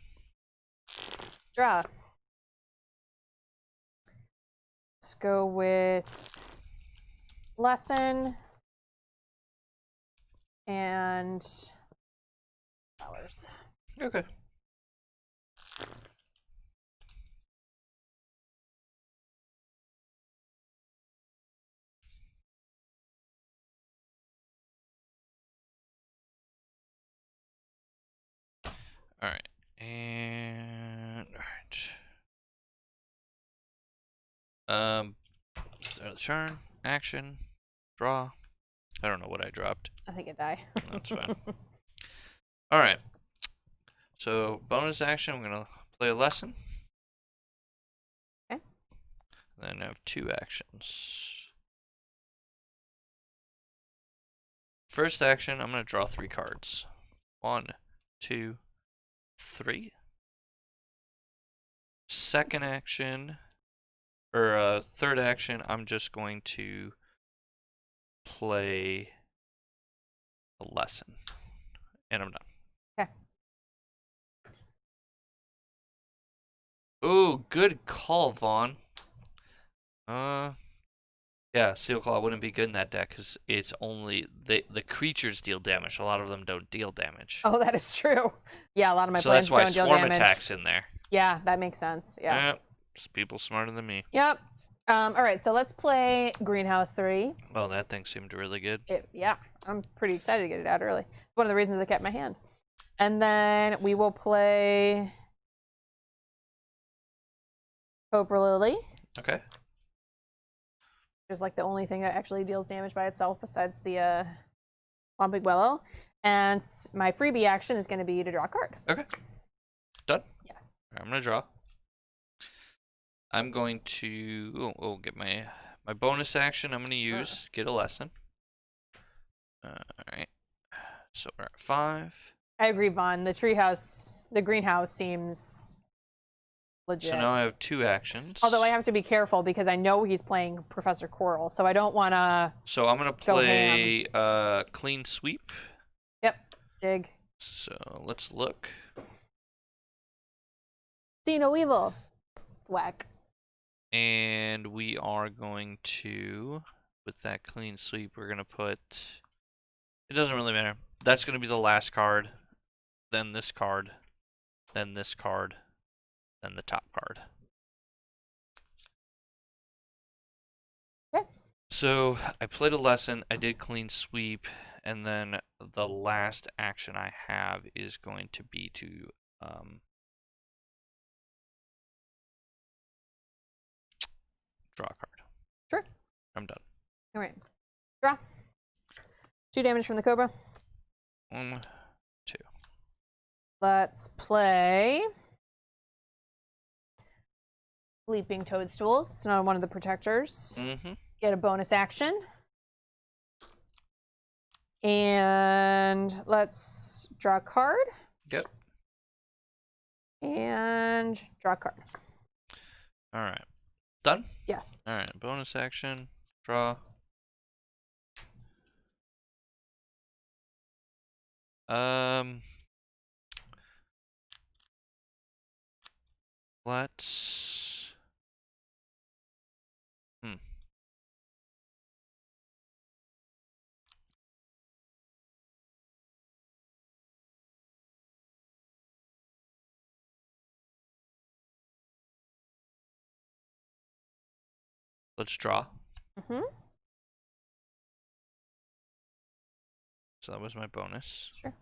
Draw. Let's go with lesson and flowers. Okay. All right. And all right. Start the turn. Action. Draw. I don't know what I dropped. I think it died. That's fine. All right. So bonus action. I'm gonna play a lesson. Okay. Then I have 2 actions. First action. I'm gonna draw 3 cards. 1, 2, 3. Second action, or third action, I'm just going to play a lesson, and I'm done. Okay. Ooh, good call, Vaughn. Yeah, Steel Claw wouldn't be good in that deck because it's only the creatures deal damage. A lot of them don't deal damage. Oh, that is true. Yeah, a lot of my so plans that's why don't deal Swarm damage. Attack's in there. Yeah, that makes sense. Yeah. Yep. Just people smarter than me. Yep. All right, so let's play Greenhouse 3. Oh, that thing seemed really good. Yeah, I'm pretty excited to get it out early. It's one of the reasons I kept my hand. And then we will play Cobra Lily. Okay. Which is like the only thing that actually deals damage by itself besides the Whomping Willow. And my freebie action is going to be to draw a card. Okay. Done? Yes. I'm going to draw. I'm going to get my bonus action. I'm going to use get a lesson. All right. So we're at 5. I agree, Vaughn. The greenhouse seems legit. So now I have 2 actions. Although I have to be careful because I know he's playing Professor Quirrell, so I don't want to. So I'm going to play Cleansweep. Yep. Dig. So let's look. See no evil. Whack. And we are going to, with that Cleansweep, we're going to put, it doesn't really matter. that's going to be the last card, then this card, then this card, then the top card. Okay. So I played a lesson, I did clean sweep, and then the last action I have is going to be to draw a card. Sure. I'm done. All right. Draw. 2 damage from the Cobra. 1, 2. Let's play Leaping Toadstools. It's not one of the protectors. Mm-hmm. Get a bonus action. And let's draw a card. Yep. And draw a card. All right. Done? Yes. All right. Bonus action. Draw. Let's. Let's draw. Mm-hmm. So that was my bonus. Sure.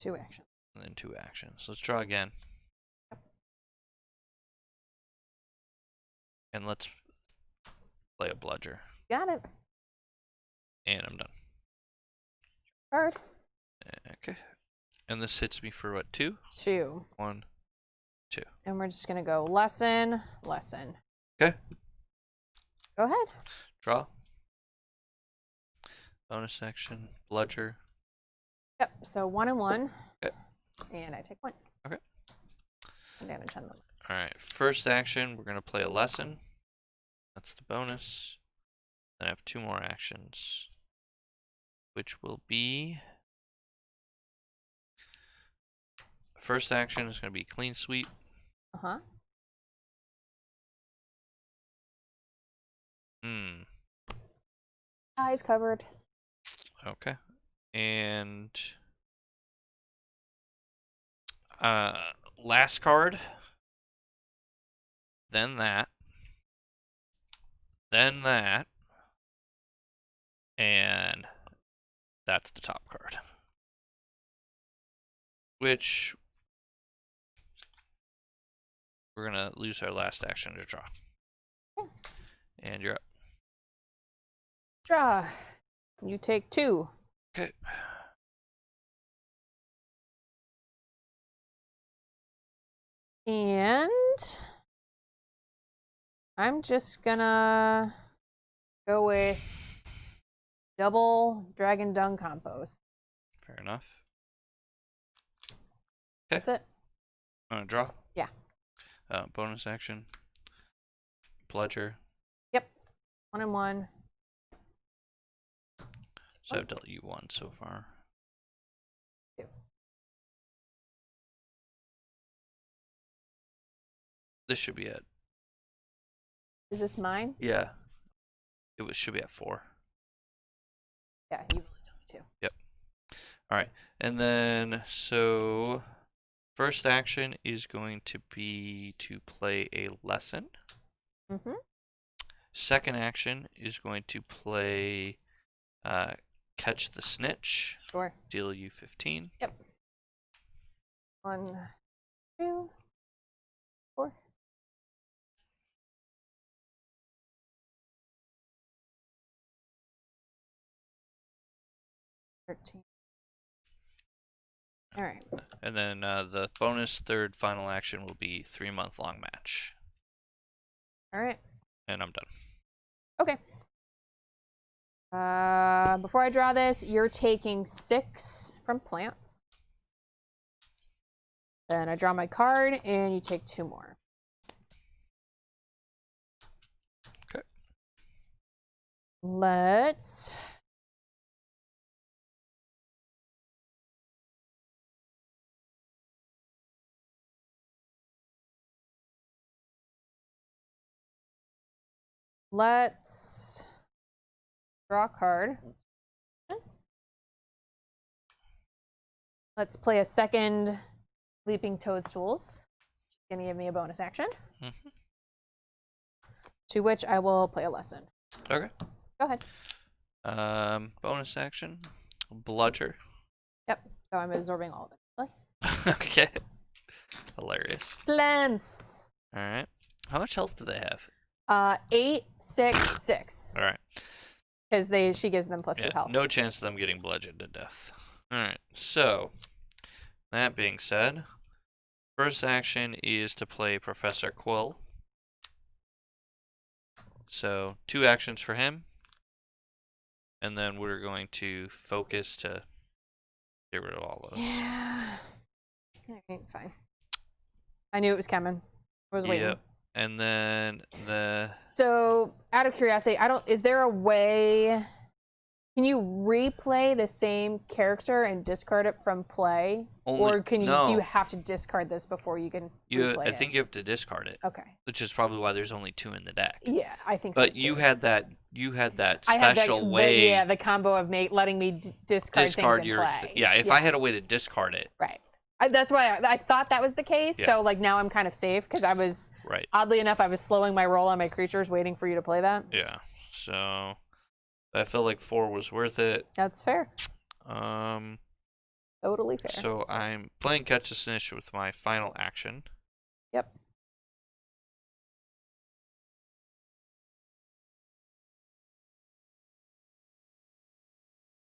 2 actions. And then 2 actions. Let's draw again. Yep. And let's play a bludger. Got it. And I'm done. Card. Okay. And this hits me for what, 2? 2. 1, 2. And we're just gonna go lesson, lesson. Okay. Go ahead. Draw. Bonus action. Bludger. Yep. So 1 and 1. Okay. And I take 1. Okay. 1 damage on them. All right. First action, we're gonna play a lesson. That's the bonus. Then I have 2 more actions, which will be. First action is gonna be clean sweep. Uh-huh. Eyes covered. Okay. And last card. Then that. Then that. And that's the top card. Which we're gonna lose our last action to draw. Okay. And you're up. Draw. You take 2. Okay. And I'm just gonna go with double Dragon-Dung Compost. Fair enough. Okay. That's it. Want to draw? Yeah. Bonus action. Bludger. Yep. 1 and 1. So I've dealt you 1 so far. 2. This should be it. Is this mine? Yeah. Should be at 4. Yeah, you've only done 2. Yep. All right. And then, so first action is going to be to play a lesson. Mm-hmm. Second action is going to play Catch the Snitch. Sure. Deal you 15. Yep. 1, 2, 4. All right. And then the bonus third final action will be 3-month-long match. All right. And I'm done. Okay. Before I draw this, you're taking 6 from plants. Then I draw my card, and you take 2 more. Okay. Let's draw a card. Let's play a second Leaping Toadstools. Gonna give me a bonus action. Mm-hmm. To which I will play a lesson. Okay. Go ahead. Bonus action. Bludger. Yep. So I'm absorbing all of it. Okay. Hilarious. Plants. All right. How much health do they have? 8, 6, 6. All right. Because she gives them +2 health. No chance of them getting bludgeoned to death. All right. So, that being said, first action is to play Professor Quirrell. So 2 actions for him, and then we're going to focus to get rid of all those. Yeah. All right, fine. I knew it was coming. I was waiting. Yep. And then So, out of curiosity, is there a way? Can you replay the same character and discard it from play, or do you have to discard this before you can replay I think you have to discard it. Okay. Which is probably why there's only 2 in the deck. Yeah, I think but so. But you had that special way. The combo of letting me discard things in play. If I had a way to discard it. Right. That's why I thought that was the case. Yeah. So now I'm kind of safe because I was oddly enough I was slowing my roll on my creatures, waiting for you to play that. Yeah. So I felt like 4 was worth it. That's fair. Totally fair. So I'm playing Catch the Snitch with my final action. Yep.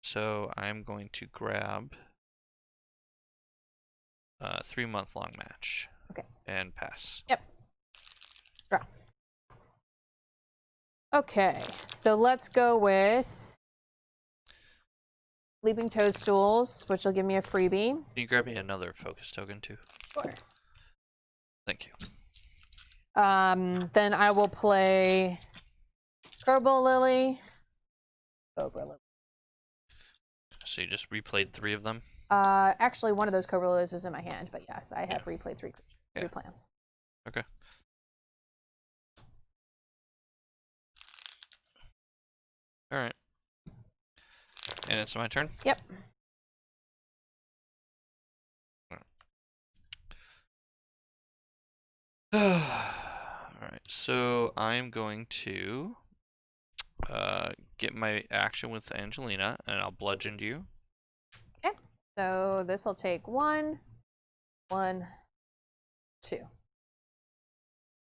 So I'm going to grab 3-month-long match. Okay. And pass. Yep. Draw. Okay, so let's go with Leaping Toadstools, which will give me a freebie. Can you grab me another focus token too? Sure. Thank you. Then I will play Cobra Lily. Cobra Lily. So you just replayed 3 of them? Actually, one of those Cobra Lilies was in my hand, but yes, I have replayed 3 plants. Okay. All right. And it's my turn? Yep. All right. So I'm going to get my action with Angelina, and I'll bludgeon you. Okay. So this will take 1, 1, 2.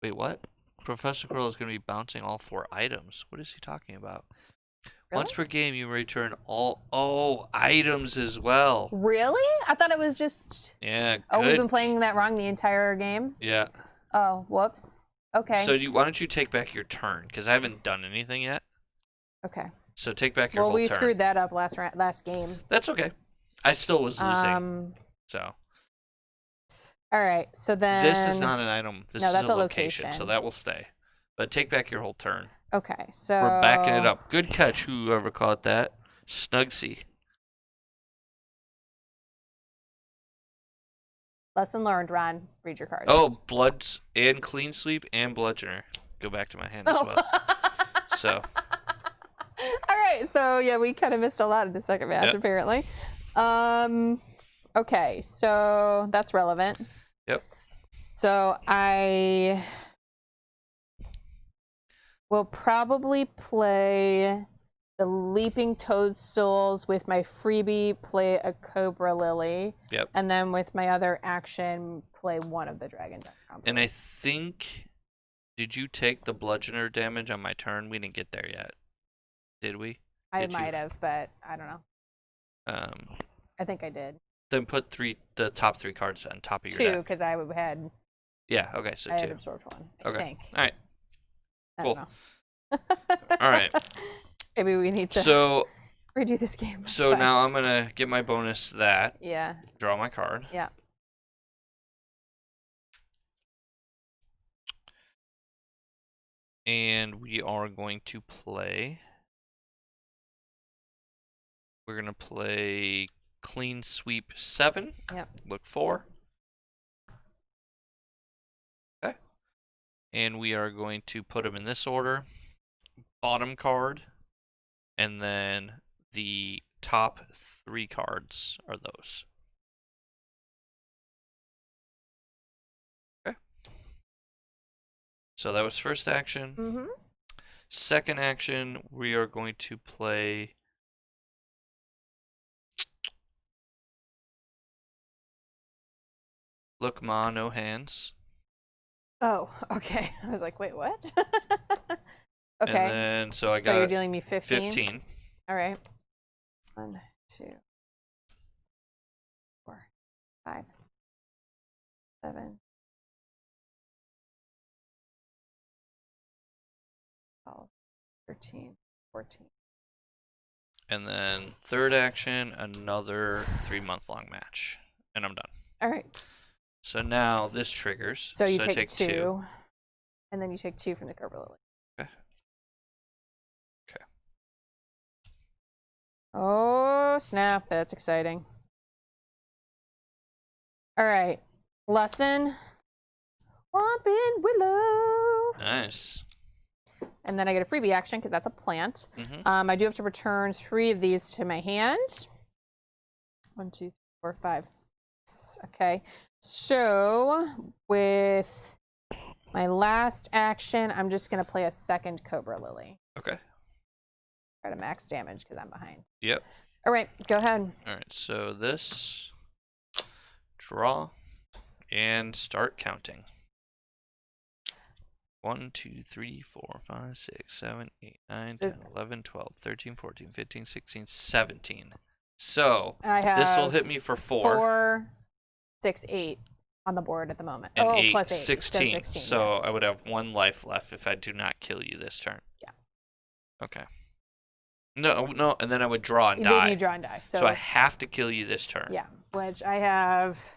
Wait, what? Professor Quirrell is going to be bouncing all 4 items. What is he talking about? Really? Once per game, you return all items as well. Really? I thought it was just... Yeah, good. Oh, we've been playing that wrong the entire game? Yeah. Oh, whoops. Okay. So why don't you take back your turn? Because I haven't done anything yet. Okay. So take back your whole turn. Well, we screwed that up last game. That's okay. I still was losing. So. All right. So then. This is not an item. This is that's a a location, so that will stay. But take back your whole turn. Okay. So. We're backing it up. Good catch, whoever caught that. Snugsy. Lesson learned, Ron. Read your card. Oh, Bloods and Cleansweep and Bludger. Go back to my hand as well. So. All right. So, yeah, we kind of missed a lot in the second match, apparently. Okay. So that's relevant. Yep. So I will probably play the Leaping Toadstools with my freebie, play a Cobra Lily. Yep. And then with my other action, play one of the Dragon-Dung Compost. And I think, did you take the bludgeoner damage on my turn? We didn't get there yet. Did we? I might have, but I don't know. I think I did. Then put the top 3 cards on top of your 2, deck. because I had. Yeah. Okay. So I 2. had absorbed 1. I think. All right. Cool. I don't know. All right. Maybe we need to redo this game. That's so fine. now I'm gonna get my bonus to that. Yeah. Draw my card. Yeah. And we are going to play. We're gonna play Cleansweep 7. Yep. Look 4. Okay. And we are going to put them in this order. Bottom card. And then the top 3 cards are those. So that was first action. Mm-hmm. Second action, we are going to play Look Ma, no hands. Oh, okay. I was like, wait, what? Okay. And then, so I got So you're dealing me 15? 15. All right. 1, 2, 4, 5, 7, 12, 13, 14. And then third action, another 3-month-long match. And I'm done. All right. So now this triggers. So you I take 2. And then you take 2 from the Cobra Lily. Okay. Okay. Oh, snap. That's exciting. All right. Lesson. Whomping Willow. Nice. And then I get a freebie action because that's a plant. Mm-hmm. I do have to return 3 of these to my hand. 1, 2, 3, 4, 5, 6. Okay. So with my last action, I'm just going to play a second Cobra Lily. Okay. Try to max damage because I'm behind. Yep. All right. Go ahead. All right. So this, draw, and start counting. 1, 2, 3, 4, 5, 6, 7, 8, 9, 10, 11, 12, 13, 14, 15, 16, 17. So this will hit me for 4. 4, 6, 8 on the board at the moment. And oh, 8, plus 8. 16. 16. So Yes. I would have 1 life left if I do not kill you this turn. Yeah. Okay. No, and then I would draw and Then die. you draw and die. So I have to kill you this turn. Yeah, which I have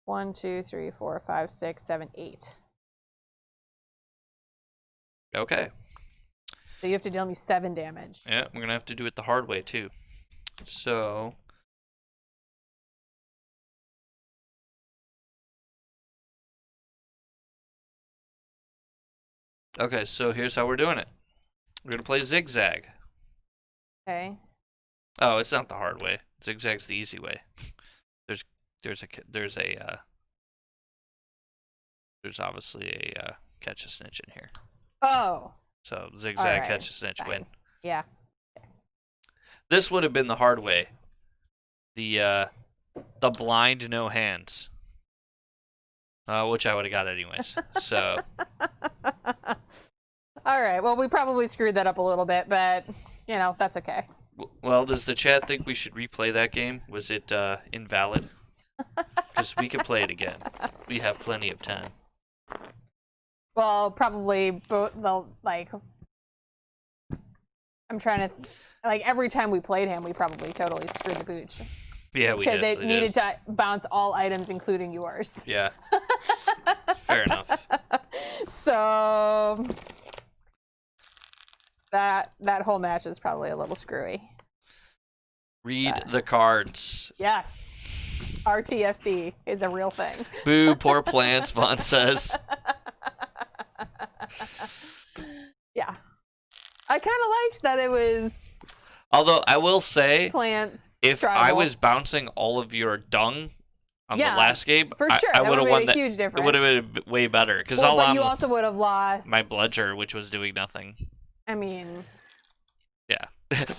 1, 2, 3, 4, 5, 6, 7, 8. Okay. So you have to deal me 7 damage. Yeah, we're going to have to do it the hard way, too. So... Okay, so here's how we're doing it. We're going to play Zig-Zag. Okay. Oh, it's not the hard way. Zig-Zag's the easy way. There's obviously a Catch a Snitch in here. Oh. So Zig-Zag, right. Catch a Snitch, Fine. win. Yeah. This would have been the hard way. The blind, no hands. Which I would have got anyways. So. All right. Well, we probably screwed that up a little bit, but, you know, that's okay. Well, does the chat think we should replay that game? Was it invalid? Because we could play it again. We have plenty of time. Well, probably both, I'm trying to, every time we played him, we probably totally screwed the pooch. Yeah, we did. Because it needed to bounce all items, including yours. Yeah. Fair enough. So that whole match is probably a little screwy. Read the cards. Yes. RTFC is a real thing. Boo, poor plants, Vaughn says. Yeah. I kind of liked that it was Although I will say, plants. if tribal. I was bouncing all of your dung on Yeah, the last game, for sure, I that would have won made a that. huge difference. It would have been way better because Well, but you also would have lost my Bludger, which was doing nothing. I mean, Yeah,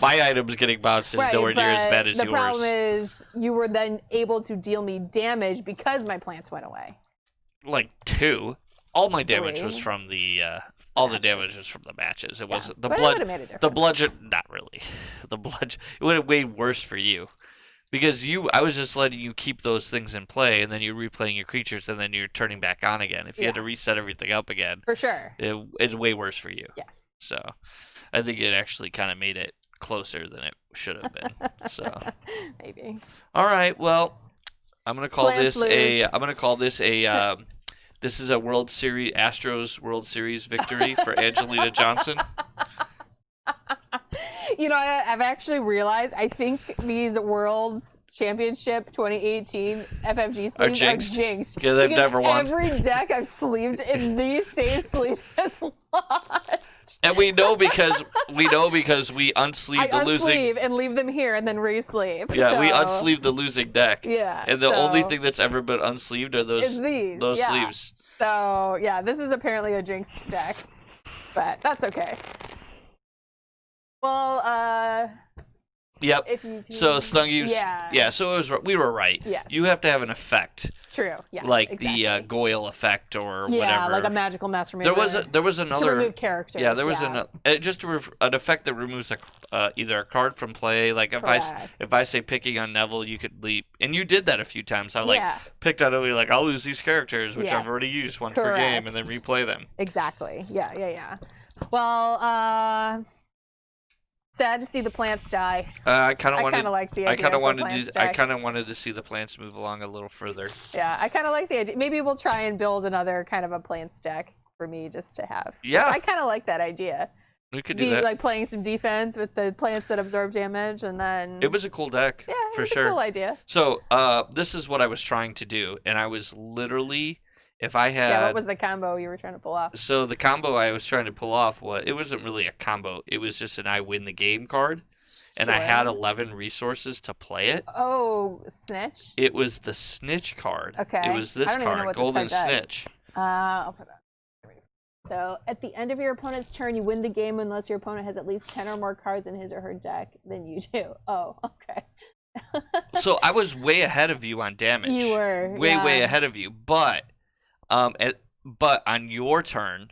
my items getting bounced is right, nowhere near as bad as the yours. problem is you were then able to deal me damage because my plants went away. Like 2. All my damage 3. was from the the damage was from the matches. It wasn't the but it blood. would've made a difference. The bludger, not really. The bludger, it would have made worse for you, because I was just letting you keep those things in play, and then you're replaying your creatures, and then you're turning back on again. If you had to reset everything up again, For sure. it's way worse for you. Yeah. So, I think it actually kind of made it closer than it should have been. So, Maybe. all right. Well, I'm gonna call Plants this lose. I'm gonna call this a. This is a World Series Astros World Series victory for Angelina Johnson. You know, I've actually realized I think these World's Championship 2018 FFG sleeves are jinxed. Yeah, they've because never won. Every deck I've sleeved in these same sleeves has lost. And we know because we unsleeve the losing. Unsleeve and leave them here and then re-sleeve. Yeah, we So, unsleeve the losing deck. Yeah. And the so only thing that's ever been unsleeved are those is these. those yeah. sleeves. So yeah, this is apparently a jinxed deck, but that's okay. Well, Yep. if you So Snug use. yeah. So it was. We were right. Yes. You have to have an effect. True. Yeah. Like exactly. the Goyle effect or yeah, whatever. like a magical mass remover. There was another to remove characters. Yeah, there was an effect that removes either a card from play. Like if I say picking on Neville, you could leap, and you did that a few times. I picked out you're like I'll lose these characters, which I've already used once per game, and then replay them. Exactly. Yeah. Well, sad to see the plants die. I kind of liked the idea. I kind of wanted to see the plants move along a little further. Yeah, I kind of like the idea. Maybe we'll try and build another kind of a plants deck for me just to have. Yeah. I kind of like that idea. We could do that. Like playing some defense with the plants that absorb damage, and then it was a cool deck. Yeah, for it was sure. a cool idea. So this is what I was trying to do, and I was literally. If I had... what was the combo you were trying to pull off? So the combo I was trying to pull off it wasn't really a combo. It was just an I win the game card. And I had 11 resources to play it. Oh, Snitch? It was the Snitch card. Okay. It was this card, Golden Snitch. I'll put it on. So at the end of your opponent's turn, you win the game unless your opponent has at least 10 or more cards in his or her deck than you do. Oh, okay. So I was way ahead of you on damage. You were. Way ahead of you. But on your turn,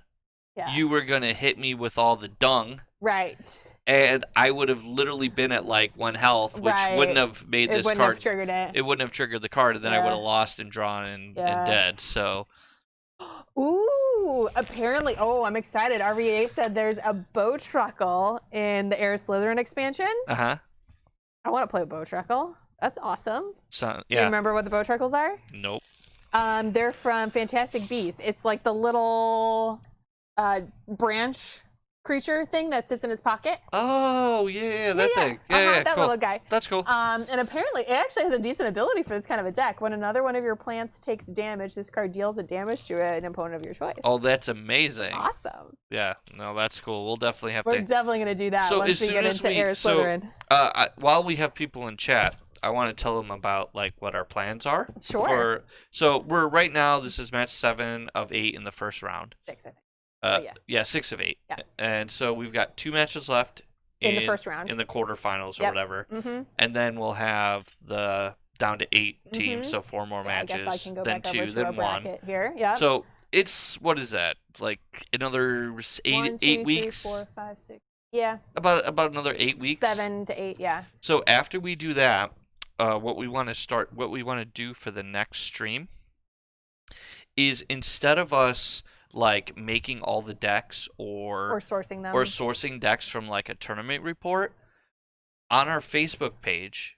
you were going to hit me with all the dung. Right. And I would have literally been at like 1 health, which wouldn't have made this card. It wouldn't have triggered it. It wouldn't have triggered the card, and then I would have lost and drawn and dead. So. Ooh, apparently. Oh, I'm excited. RV8 said there's a Bowtruckle in the Air Slytherin expansion. Uh-huh. I want to play a Bowtruckle. That's awesome. So, Do you remember what the Bowtruckles are? Nope. They're from Fantastic Beasts. It's like the little branch creature thing that sits in his pocket. Oh, yeah, that thing. Yeah, that cool. little guy. That's cool. And apparently, it actually has a decent ability for this kind of a deck. When another one of your plants takes damage, this card deals a damage to an opponent of your choice. Oh, that's amazing. Awesome. Yeah, no, that's cool. We'll definitely have We're to. definitely going to do that once we get into Air Slytherin. While we have people in chat, I want to tell them about like what our plans are. Sure. So we're right now. This is match 7 of 8 in the first round. 6, I think. 6 of 8. Yeah. And so we've got 2 matches left in the first round, in the quarterfinals or whatever. Mm-hmm. And then we'll have the down to 8 teams, so 4 more matches, I guess I can go then back 2, over to then our 1. bracket here. Yeah. So it's what is that? It's like another 8 weeks. 3, 4, 5, 6. Yeah. About another 8 weeks. 7 to 8. Yeah. So after we do that, what we want to do for the next stream is instead of us like making all the decks or sourcing them or sourcing decks from like a tournament report on our Facebook page,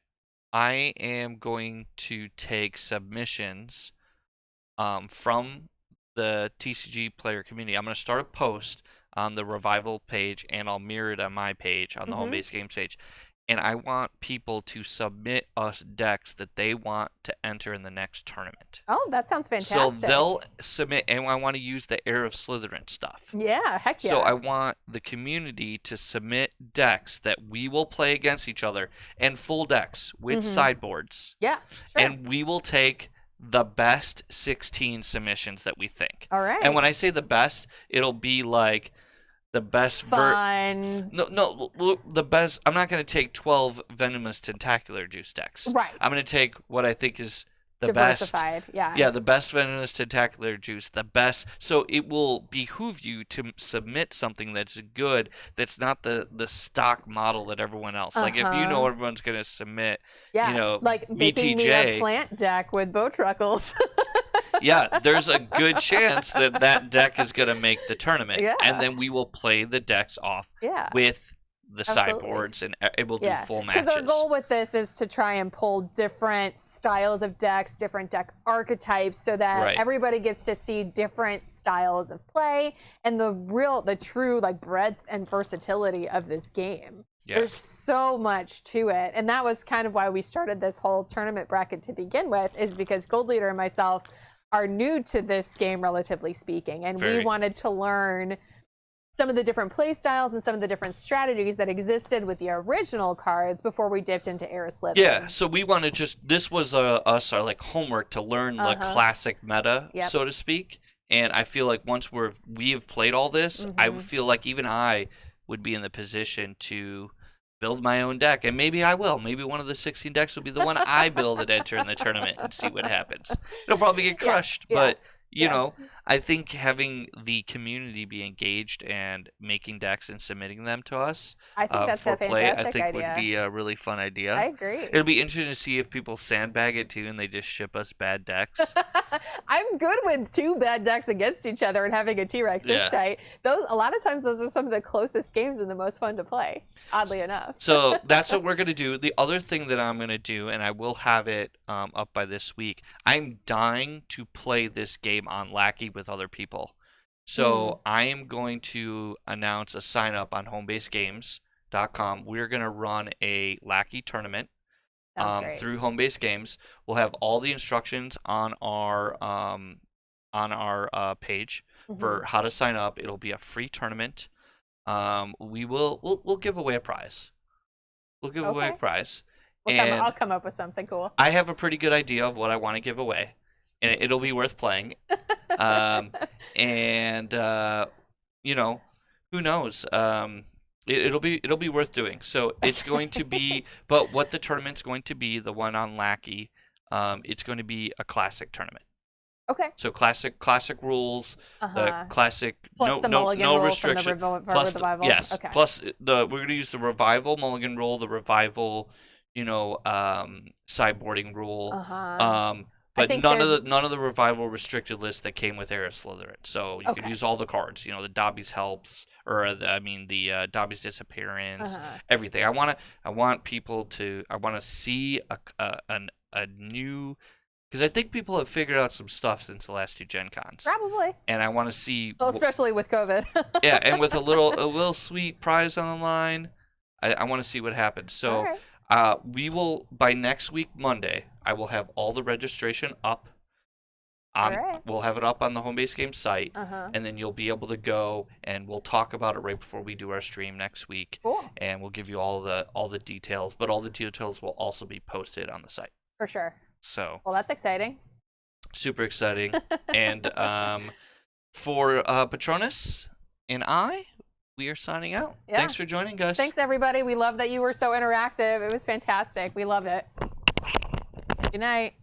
I am going to take submissions from the TCG player community. I'm going to start a post on the Revival page, and I'll mirror it on my page, on the Home Base Games page. And I want people to submit us decks that they want to enter in the next tournament. Oh, that sounds fantastic. So they'll submit, and I want to use the Heir of Slytherin stuff. Yeah, heck yeah. So I want the community to submit decks that we will play against each other, and full decks with sideboards. Yeah, sure. And we will take the best 16 submissions that we think. All right. And when I say the best, it'll be like the best fun. The best. I'm not going to take 12 venomous tentacular juice decks. Right. I'm going to take what I think is the diversified. best. Yeah, the best venomous tentacular juice, the best. So it will behoove you to submit something that's good, that's not the stock model that everyone else. Like if you know everyone's going to submit, like VTJ. making me a plant deck with Bowtruckles. Yeah, there's a good chance that deck is going to make the tournament. Yeah. And then we will play the decks off with the sideboards, and it will do full matches. Because our goal with this is to try and pull different styles of decks, different deck archetypes, so that everybody gets to see different styles of play and the true like breadth and versatility of this game. Yeah. There's so much to it. And that was kind of why we started this whole tournament bracket to begin with, is because Gold Leader and myself are new to this game, relatively speaking. And we wanted to learn some of the different play styles and some of the different strategies that existed with the original cards before we dipped into Heir of Slytherin. Yeah, so we want to this was our like homework to learn the classic meta, so to speak. And I feel like once we have played all this, I Mhm. feel like even I would be in the position to build my own deck. And maybe I will. Maybe one of the 16 decks will be the one I build and enter in the tournament and see what happens. It'll probably get crushed, yeah, but you yeah. know, I think having the community be engaged and making decks and submitting them to us I think that's for a play, I fantastic think idea. would be a really fun idea. I agree. It'll be interesting to see if people sandbag it too and they just ship us bad decks. I'm good with 2 bad decks against each other and having a T-Rex this tight. A lot of times those are some of the closest games and the most fun to play, oddly enough. So that's what we're going to do. The other thing that I'm going to do, and I will have it up by this week, I'm dying to play this game on Lackey with other people. So I am going to announce a sign up on homebasegames.com. We're going to run a Lackey tournament through Homebase Games. We'll have all the instructions on our page for how to sign up. It'll be a free tournament. We'll give away a prize. We'll give away a prize. I'll come up with something cool. I have a pretty good idea of what I want to give away, and it'll be worth playing. You know, who knows? It'll be worth doing. So it's going to be, but what the tournament's going to be, the one on Lackey, it's going to be a classic tournament. Okay. So classic rules, the classic plus the mulligan rule restriction, from the plus revival. Yes, okay. plus we're going to use the revival mulligan rule, the revival, sideboarding rule. But none of the revival restricted lists that came with Heir of Slytherin. So you can use all the cards. The Dobby's Helps, or the Dobby's Disappearance, everything. I want to see a new, because I think people have figured out some stuff since the last 2 Gen Cons. Probably. And I want to see. Well, especially with COVID. Yeah, and with a little sweet prize on the line, I want to see what happens. So. We will, by next week, Monday, I will have all the registration up. We'll have it up on the Homebase Games site, and then you'll be able to go, and we'll talk about it right before we do our stream next week. Cool. And we'll give you all the details, but all the details will also be posted on the site. For sure. So. Well, that's exciting. Super exciting. And for Patronus and we are signing out. Yeah. Thanks for joining, guys. Thanks, everybody. We love that you were so interactive. It was fantastic. We loved it. Good night.